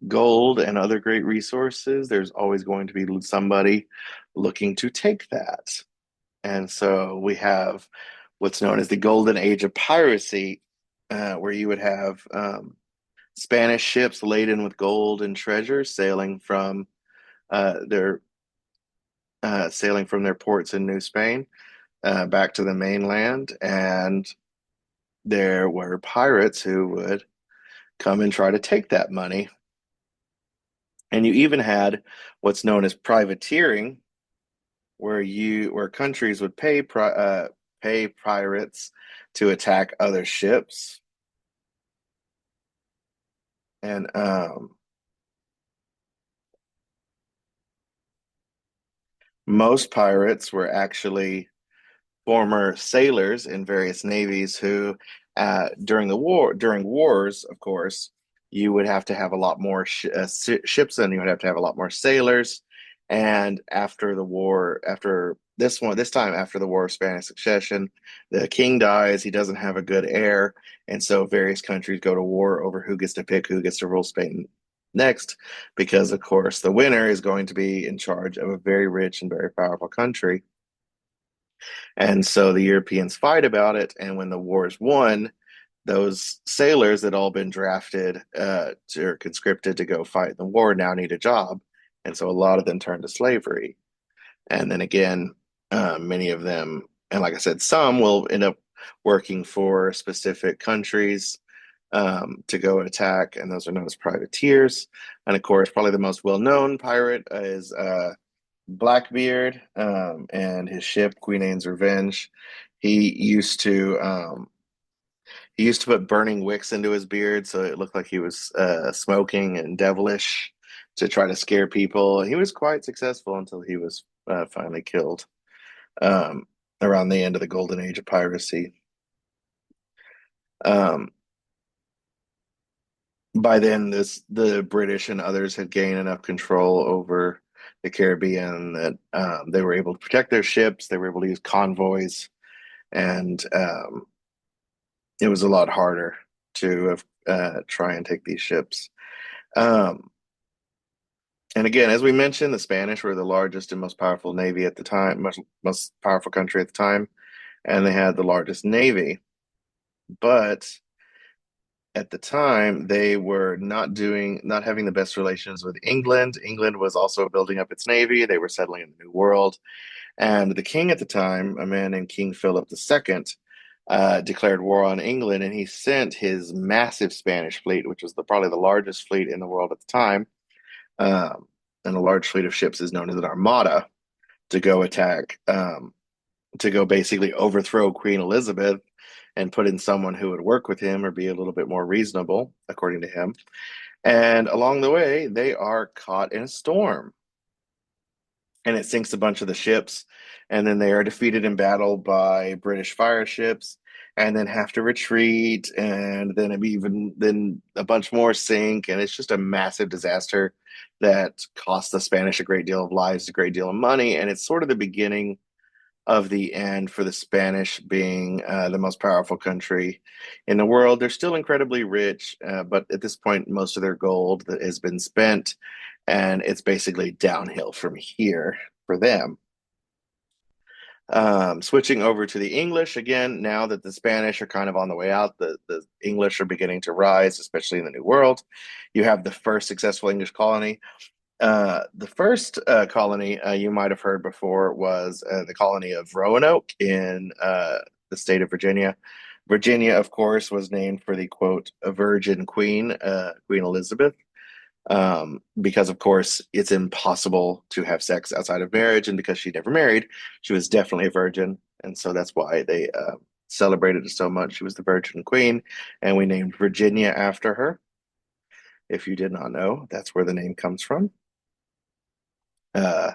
gold and other great resources, there's always going to be somebody looking to take that. And so we have what's known as the golden age of piracy, where you would have Spanish ships laden with gold and treasure their sailing from their ports in New Spain back to the mainland, and there were pirates who would come and try to take that money. And you even had what's known as privateering, where countries would pay pirates to attack other ships, and most pirates were actually former sailors in various navies who, during wars, of course, you would have to have a lot more ships, and you would have to have a lot more sailors. And after the war, this time after the War of Spanish Succession, the king dies. He doesn't have a good heir, and so various countries go to war over who gets to pick who gets to rule Spain next, because of course the winner is going to be in charge of a very rich and very powerful country. And so the Europeans fight about it. And when the war is won, those sailors that all been drafted or conscripted to go fight in the war now need a job. And so a lot of them turn to slavery. And then again, many of them, and like I said, some will end up working for specific countries to go attack, and those are known as privateers. And of course, probably the most well known pirate is Blackbeard and his ship Queen Anne's Revenge. He used to he used to put burning wicks into his beard so it looked like he was smoking and devilish to try to scare people. He was quite successful until he was finally killed um, around the end of the golden age of piracy. Um, by then, the British and others had gained enough control over the Caribbean that they were able to protect their ships. They were able to use convoys, and it was a lot harder to try and take these ships. Um, and again, as we mentioned, the Spanish were the largest and most powerful navy at the time, most powerful country at the time, and they had the largest navy. But at the time, they were not having the best relations with England. England was also building up its navy. They were settling in the New World. And the king at the time, a man named King Philip II, declared war on England, and he sent his massive Spanish fleet, which was probably the largest fleet in the world at the time. Um, and a large fleet of ships is known as an armada to go attack, to go basically overthrow Queen Elizabeth and put in someone who would work with him or be a little bit more reasonable, according to him. And along the way, they are caught in a storm and it sinks a bunch of the ships. And then they are defeated in battle by British fire ships and then have to retreat. And then a bunch more sink. And it's just a massive disaster that cost the Spanish a great deal of lives, a great deal of money. And it's sort of the beginning of the end for the Spanish being the most powerful country in the world. They're still incredibly rich, but at this point, most of their gold that has been spent, and it's basically downhill from here for them. Switching over to the English again, now that the Spanish are kind of on the way out, the English are beginning to rise, especially in the New World. You have the first successful English colony. The first colony you might have heard before was the colony of Roanoke in the state of Virginia. Virginia, of course, was named for the quote, a virgin queen, Queen Elizabeth, because, of course, it's impossible to have sex outside of marriage. And because she never married, she was definitely a virgin. And so that's why they celebrated it so much. She was the Virgin Queen, and we named Virginia after her. If you did not know, that's where the name comes from. Uh,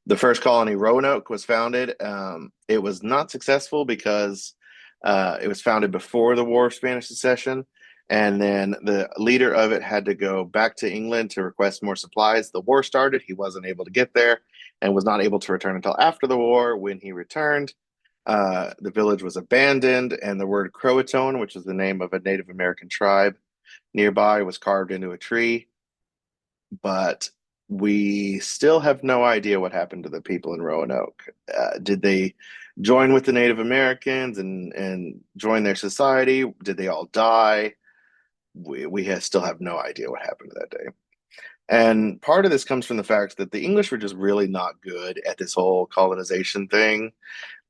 the first colony, Roanoke, was founded. It was not successful because it was founded before the War of Spanish Succession. And then the leader of it had to go back to England to request more supplies. The war started. He wasn't able to get there and was not able to return until after the war. When he returned, the village was abandoned, and the word Croatoan, which is the name of a Native American tribe nearby, was carved into a tree. But we still have no idea what happened to the people in Roanoke. Did they join with the Native Americans and join their society? Did they all die? Still have no idea what happened to that day. And part of this comes from the fact that the English were just really not good at this whole colonization thing.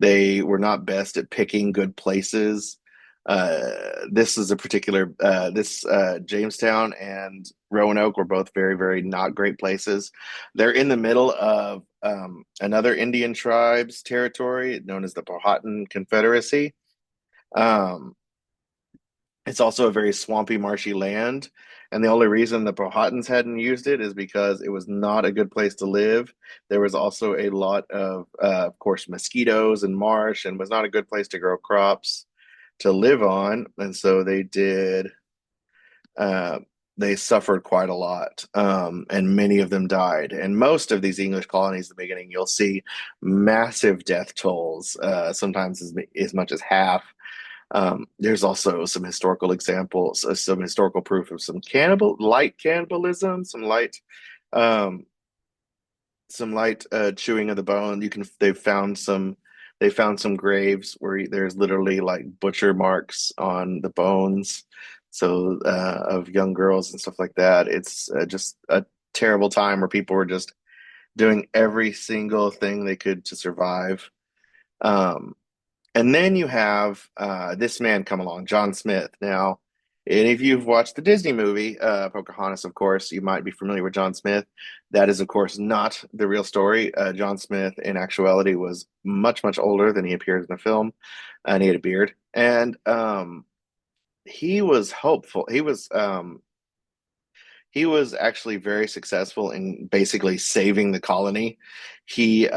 They were not best at picking good places. This is a particular this Jamestown and Roanoke were both very, very not great places. They're in the middle of another Indian tribe's territory known as the Powhatan Confederacy. Um, it's also a very swampy, marshy land. And the only reason the Powhatans hadn't used it is because it was not a good place to live. There was also a lot of course, mosquitoes and marsh, and was not a good place to grow crops to live on. And so uh, they suffered quite a lot, and many of them died. And most of these English colonies, at the beginning, you'll see massive death tolls, sometimes as much as half. There's also some historical examples, some historical proof of light cannibalism, um, some light chewing of the bone. They found some graves where there's literally like butcher marks on the bones, so of young girls and stuff like that. It's just a terrible time where people were just doing every single thing they could to survive. Um, and then you have this man come along, John Smith. Now, any of you who've watched the Disney movie, Pocahontas, of course, you might be familiar with John Smith. That is, of course, not the real story. John Smith, in actuality, was much, much older than he appeared in the film, and he had a beard. And he was hopeful. He was actually very successful in basically saving the colony. He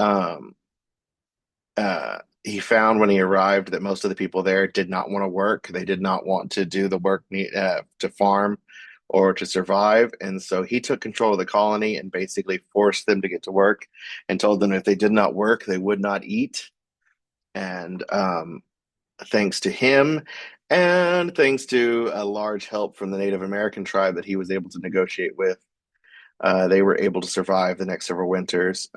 he found when he arrived that most of the people there did not want to work. They did not want to do the work to farm or to survive. And so he took control of the colony and basically forced them to get to work and told them if they did not work, they would not eat. And thanks to him and thanks to a large help from the Native American tribe that he was able to negotiate with, they were able to survive the next several winters.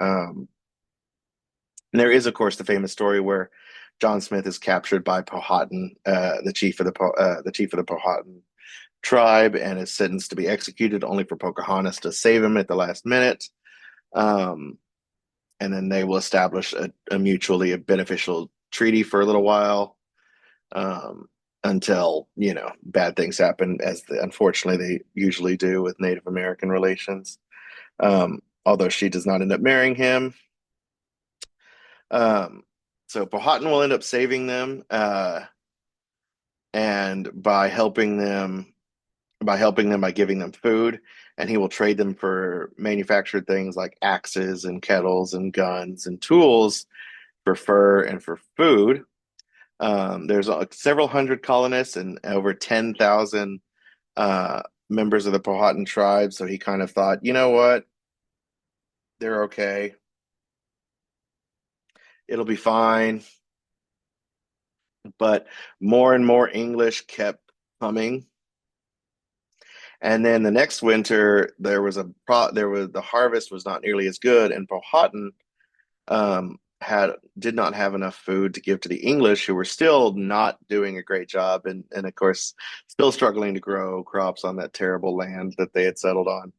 And there is, of course, the famous story where John Smith is captured by Powhatan, the chief of the Powhatan tribe, and is sentenced to be executed, only for Pocahontas to save him at the last minute. Um, and then they will establish a mutually beneficial treaty for a little while, um, until bad things happen, as unfortunately they usually do with Native American relations. Although she does not end up marrying him. Um, so Powhatan will end up saving them, and by giving them food, and he will trade them for manufactured things like axes and kettles and guns and tools for fur and for food. There's several hundred colonists and over 10,000 members of the Powhatan tribe. So he kind of thought, you know what, they're okay. it'll be fine. But more and more English kept coming. And then the next winter, the harvest was not nearly as good, and Powhatan had did not have enough food to give to the English, who were still not doing a great job, and of course still struggling to grow crops on that terrible land that they had settled on.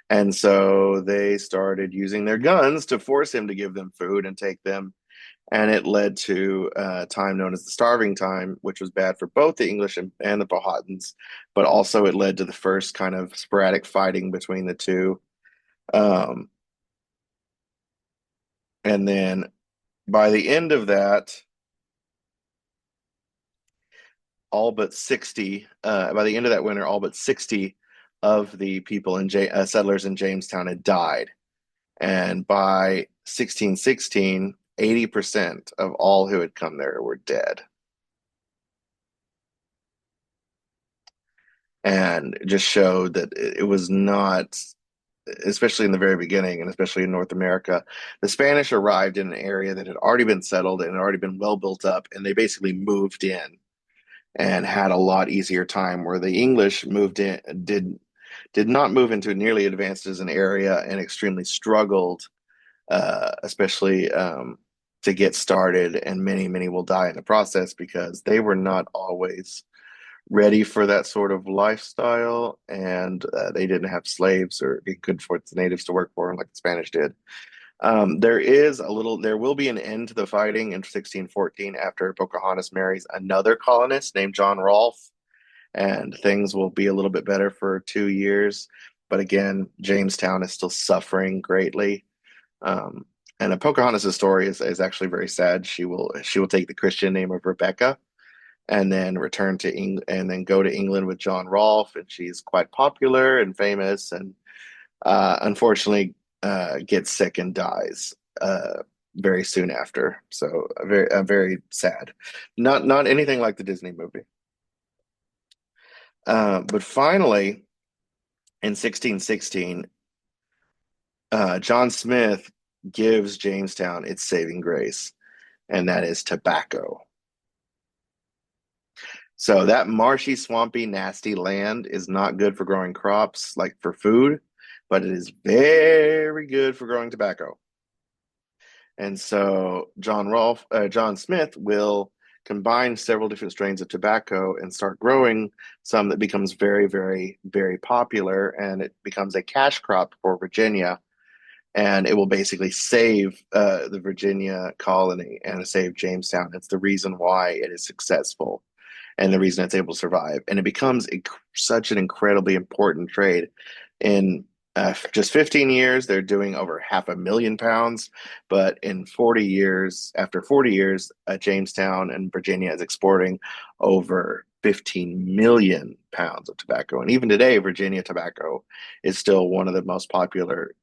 And so they started using their guns to force him to give them food and take them. And it led to a time known as the Starving Time, which was bad for both the English and the Powhatans, but also it led to the first kind of sporadic fighting between the two. Um, and then by the end of that, by the end of that winter, all but 60 of the people settlers in Jamestown had died. And by 1616, 80% of all who had come there were dead. And it just showed that it was not, especially in the very beginning, and especially in North America, the Spanish arrived in an area that had already been settled and had already been well built up, and they basically moved in and had a lot easier time. Where the English moved in, did not move into nearly advanced as an area and extremely struggled, especially to get started, and many will die in the process because they were not always ready for that sort of lifestyle, and they didn't have slaves or be good for the natives to work for them like the Spanish did. There will be an end to the fighting in 1614 after Pocahontas marries another colonist named John Rolfe, and things will be a little bit better for 2 years. But again, Jamestown is still suffering greatly. Um, and Pocahontas' story is actually very sad. She will take the Christian name of Rebecca and then return to England and then go to England with John Rolfe, and she's quite popular and famous, and unfortunately gets sick and dies very soon after. So very sad. Not anything like the Disney movie. But finally, in 1616, John Smith gives Jamestown its saving grace, and that is tobacco. So that marshy, swampy, nasty land is not good for growing crops like for food, but it is very good for growing tobacco. And so John Smith will combine several different strains of tobacco and start growing some that becomes very popular, and it becomes a cash crop for Virginia. And it will basically save the Virginia colony and save Jamestown. It's the reason why it is successful and the reason it's able to survive. And it becomes such an incredibly important trade. In just 15 years, they're doing over 500,000 pounds. But after 40 years, Jamestown and Virginia is exporting over 15 million pounds of tobacco. And even today, Virginia tobacco is still one of the most popular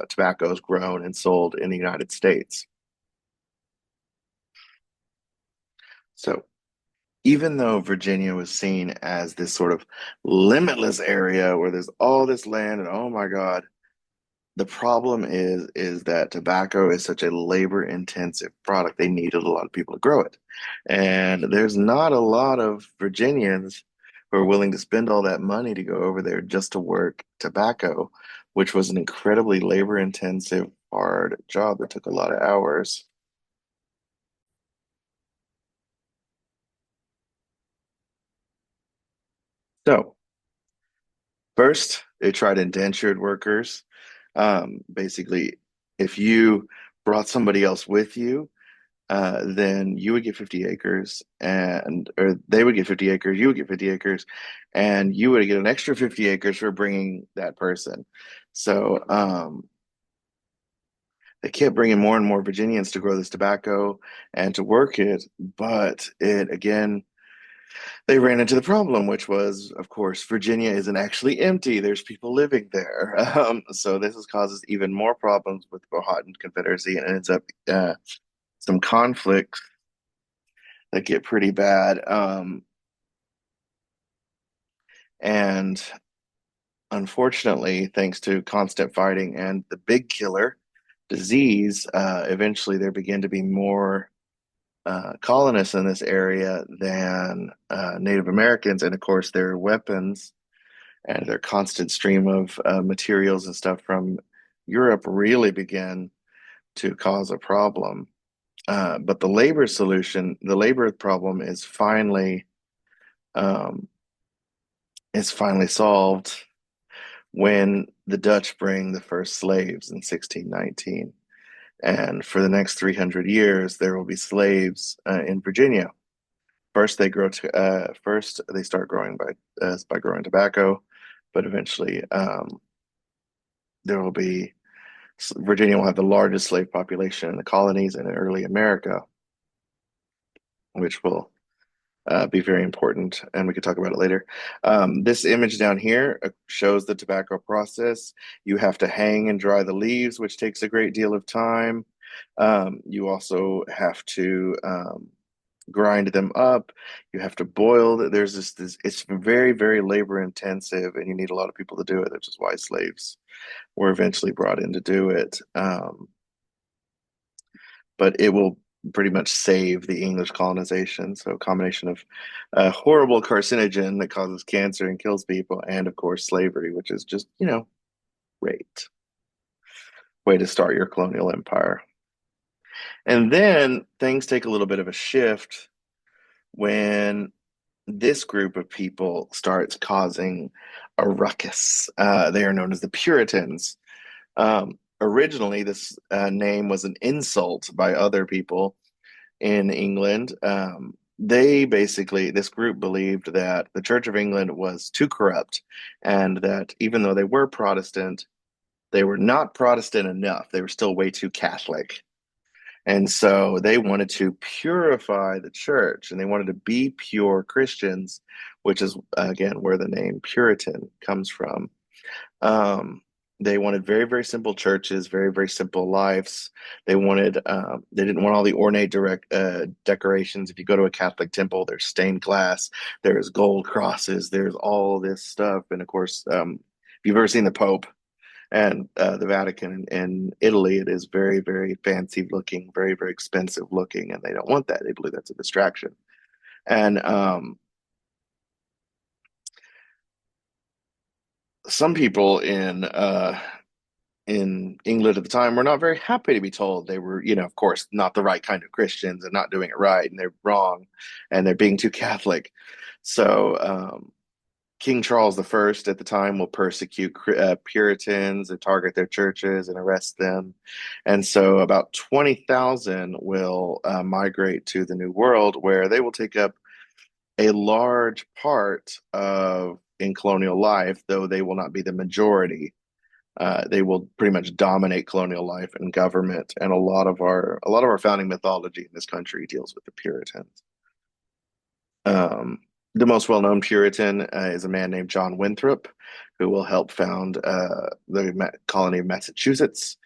tobaccos grown and sold in the United States. So even though Virginia was seen as this sort of limitless area where there's all this land and oh my God, the problem is that tobacco is such a labor intensive product. They needed a lot of people to grow it. And there's not a lot of Virginians who are willing to spend all that money to go over there just to work tobacco, which was an incredibly labor intensive, hard job that took a lot of hours. So first, they tried indentured workers. Basically, if you brought somebody else with you, then you would get 50 acres, or they would get 50 acres, you would get 50 acres, and you would get an extra 50 acres for bringing that person. So they kept bringing more and more Virginians to grow this tobacco and to work it, but it again they ran into the problem, which was, of course, Virginia isn't actually empty. There's people living there. So this causes even more problems with the Powhatan Confederacy and ends up some conflicts that get pretty bad. And unfortunately, thanks to constant fighting and the big killer, disease, eventually there began to be more colonists in this area than Native Americans, and of course their weapons and their constant stream of materials and stuff from Europe really began to cause a problem. But the labor problem um, is finally solved when the Dutch bring the first slaves in 1619. And for the next 300 years, there will be slaves in Virginia. First they start growing by growing tobacco, but eventually there will be Virginia will have the largest slave population in the colonies and in early America, which will be very important, and we could talk about it later. This image down here shows the tobacco process. You have to hang and dry the leaves, which takes a great deal of time. You also have to grind them up. You have to boil. There's this, it's very, very labor intensive, and you need a lot of people to do it, which is why slaves were eventually brought in to do it. But it will pretty much save the English colonization. So a combination of a horrible carcinogen that causes cancer and kills people, and of course slavery, which is just, great way to start your colonial empire. And then things take a little bit of a shift when this group of people starts causing a ruckus. They are known as the Puritans. Originally, this name was an insult by other people in England. This group believed that the Church of England was too corrupt, and that even though they were Protestant, they were not Protestant enough. They were still way too Catholic. And so they wanted to purify the church, and they wanted to be pure Christians, which is, again, where the name Puritan comes from. Um, they wanted very, very simple churches, very, very simple lives. They didn't want all the ornate decorations. If you go to a Catholic temple, there's stained glass, there's gold crosses, there's all this stuff. And of course, if you've ever seen the Pope and the Vatican in Italy, it is very, very fancy looking, very, very expensive looking, and they don't want that. They believe that's a distraction. And some people in England at the time were not very happy to be told they were, of course, not the right kind of Christians and not doing it right, and they're wrong, and they're being too Catholic. So King Charles I at the time will persecute Puritans and target their churches and arrest them. And so about 20,000 will migrate to the New World, where they will take up a large part of in colonial life, though they will not be the majority. They will pretty much dominate colonial life and government, and a lot of our founding mythology in this country deals with the Puritans. Um, the most well-known Puritan is a man named John Winthrop, who will help found the colony of Massachusetts.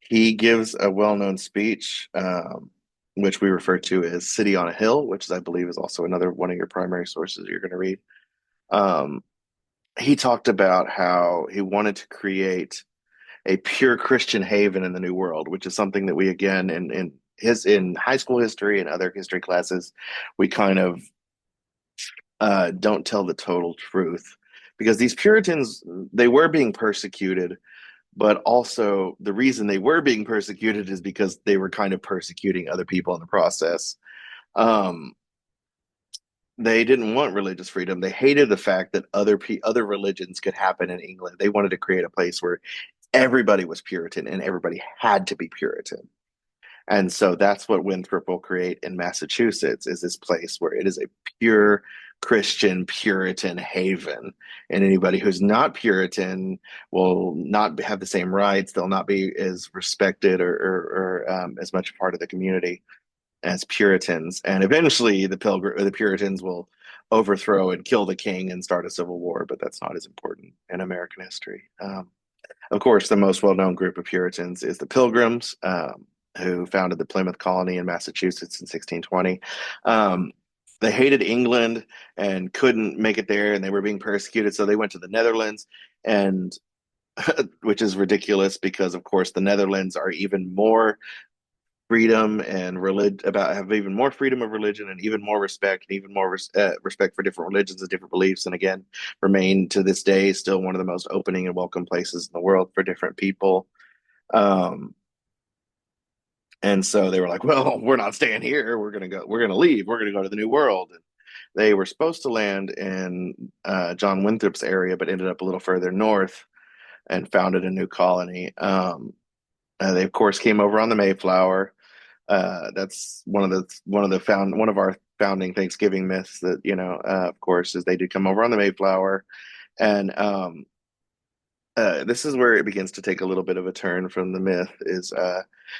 He gives a well-known speech, which we refer to as "City on a Hill," which I believe is also another one of your primary sources you're going to read. Um, he talked about how he wanted to create a pure Christian haven in the New World, which is something that we again in high school history and other history classes, we kind of don't tell the total truth, because these Puritans, they were being persecuted, but also the reason they were being persecuted is because they were kind of persecuting other people in the process. Um, they didn't want religious freedom. They hated the fact that other religions could happen in England. They wanted to create a place where everybody was Puritan and everybody had to be Puritan. And so that's what Winthrop will create in Massachusetts, is this place where it is a pure Christian Puritan haven. And anybody who's not Puritan will not have the same rights. They'll not be as respected or as much part of the community as Puritans. And eventually the Puritans will overthrow and kill the king and start a civil war, but that's not as important in American history. Of course, the most well-known group of Puritans is the Pilgrims, who founded the Plymouth colony in Massachusetts in 1620. They hated England and couldn't make it there, and they were being persecuted, so they went to the Netherlands. And which is ridiculous because, of course, the Netherlands are even more freedom and religion about have even more freedom of religion and even more respect and even more respect for different religions and different beliefs, and again remain to this day still one of the most opening and welcome places in the world for different people. um and so they were like, well, we're not staying here, we're gonna leave, we're gonna go to the new world. And they were supposed to land in John Winthrop's area but ended up a little further north and founded a new colony. They of course came over on the Mayflower. That's one of our founding Thanksgiving myths that, of course, is they did come over on the Mayflower. And this is where it begins to take a little bit of a turn from the myth. Is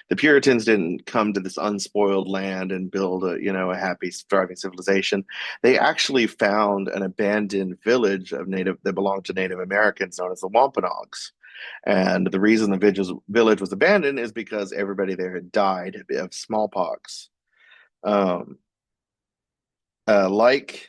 the Puritans didn't come to this unspoiled land and build a happy, thriving civilization. They actually found an abandoned village of native that belonged to Native Americans known as the Wampanoags. And the reason the village was abandoned is because everybody there had died of smallpox. Um, like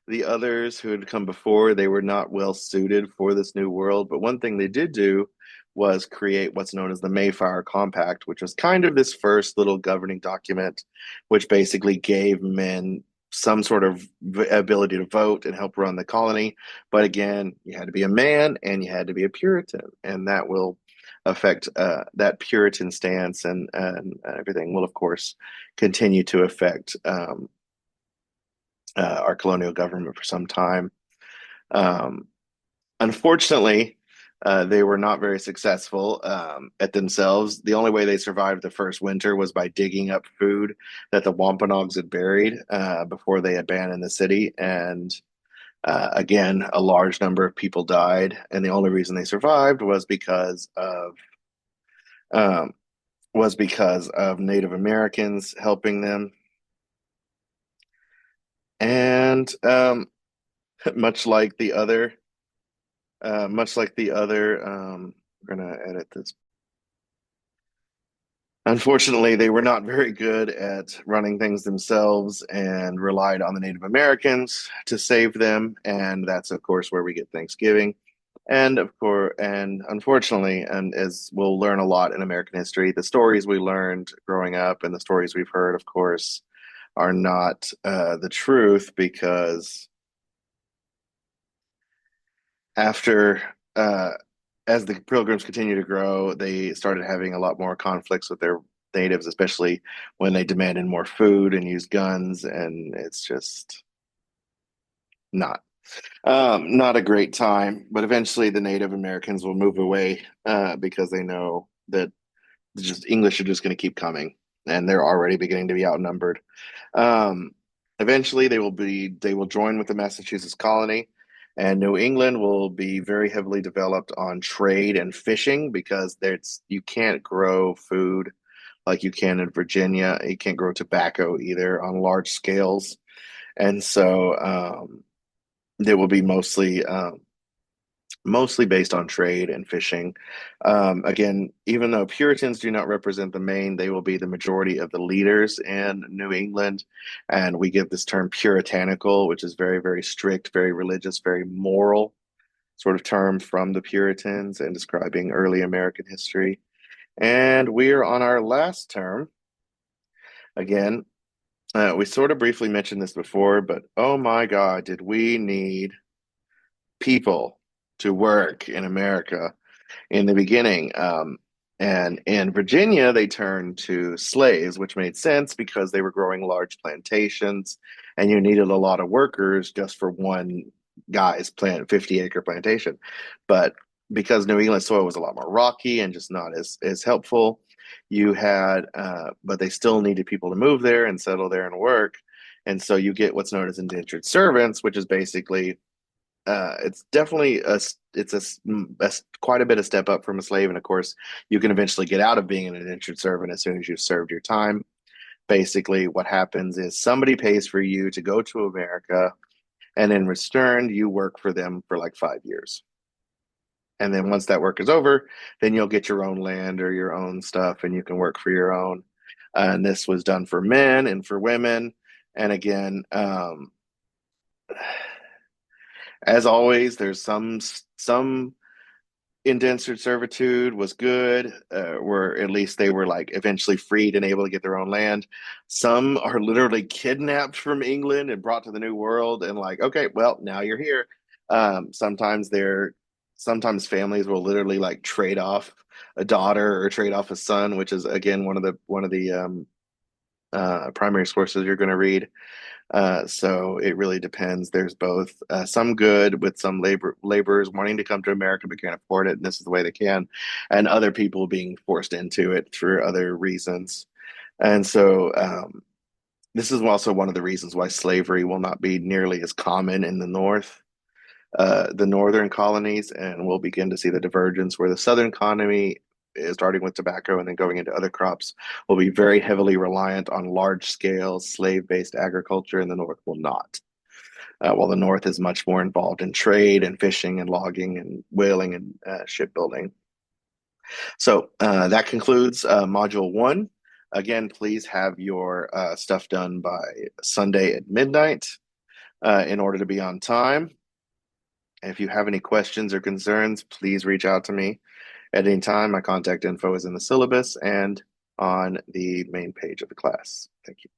the others who had come before, they were not well suited for this new world. But one thing they did do was create what's known as the Mayflower Compact, which was kind of this first little governing document, which basically gave men some sort of ability to vote and help run the colony. But again, you had to be a man and you had to be a Puritan, and that will affect that Puritan stance, and everything will, of course, continue to affect our colonial government for some time. Um, Unfortunately, they were not very successful at themselves. The only way they survived the first winter was by digging up food that the Wampanoags had buried before they abandoned the city. And again, a large number of people died, and the only reason they survived um, was because of Native Americans helping them. And much like the other we're gonna edit this. Unfortunately, they were not very good at running things themselves and relied on the Native Americans to save them. And that's, of course, where we get Thanksgiving. And of course, and unfortunately, and as we'll learn a lot in American history, the stories we learned growing up and the stories we've heard, of course, are not the truth, because after as the Pilgrims continue to grow, they started having a lot more conflicts with their natives, especially when they demanded more food and used guns, and it's just not not a great time. But eventually, the Native Americans will move away because they know that just English are just going to keep coming, and they're already beginning to be outnumbered. Um, Eventually, they will join with the Massachusetts colony, and New England will be very heavily developed on trade and fishing, because there's you can't grow food like you can in Virginia. You can't grow tobacco either on large scales, and so they will be mostly based on trade and fishing. Again, even though Puritans do not represent the Maine, they will be the majority of the leaders in New England. And we get this term puritanical, which is very, very strict, very religious, very moral sort of term from the Puritans and describing early American history. And we are on our last term. Again, we sort of briefly mentioned this before, but oh my God, did we need people to work in America in the beginning. And in Virginia, they turned to slaves, which made sense because they were growing large plantations, and you needed a lot of workers just for one guy's 50-acre plantation. But because New England soil was a lot more rocky and just not as helpful, but they still needed people to move there and settle there and work. And so you get what's known as indentured servants, which is basically it's definitely a quite a bit of step up from a slave, and of course, you can eventually get out of being an indentured servant as soon as you've served your time. Basically, what happens is somebody pays for you to go to America, and in return, you work for them for like 5 years. And then once that work is over, then you'll get your own land or your own stuff, and you can work for your own. And this was done for men and for women. And again, as always, there's some indentured servitude was good, where at least they were like eventually freed and able to get their own land. Some are literally kidnapped from England and brought to the New World, and like, okay, well, now you're here. Sometimes sometimes families will literally like trade off a daughter or trade off a son, which is again one of the primary sources you're going to read. So it really depends. There's both some good with some laborers wanting to come to America but can't afford it, and this is the way they can, and other people being forced into it for other reasons. And so this is also one of the reasons why slavery will not be nearly as common in the northern colonies, and we'll begin to see the divergence where the southern economy is starting with tobacco and then going into other crops will be very heavily reliant on large scale slave based agriculture, and the north will not. While the north is much more involved in trade and fishing and logging and whaling and shipbuilding. So that concludes module one. Again, please have your stuff done by Sunday at midnight in order to be on time. If you have any questions or concerns, please reach out to me at any time. My contact info is in the syllabus and on the main page of the class. Thank you.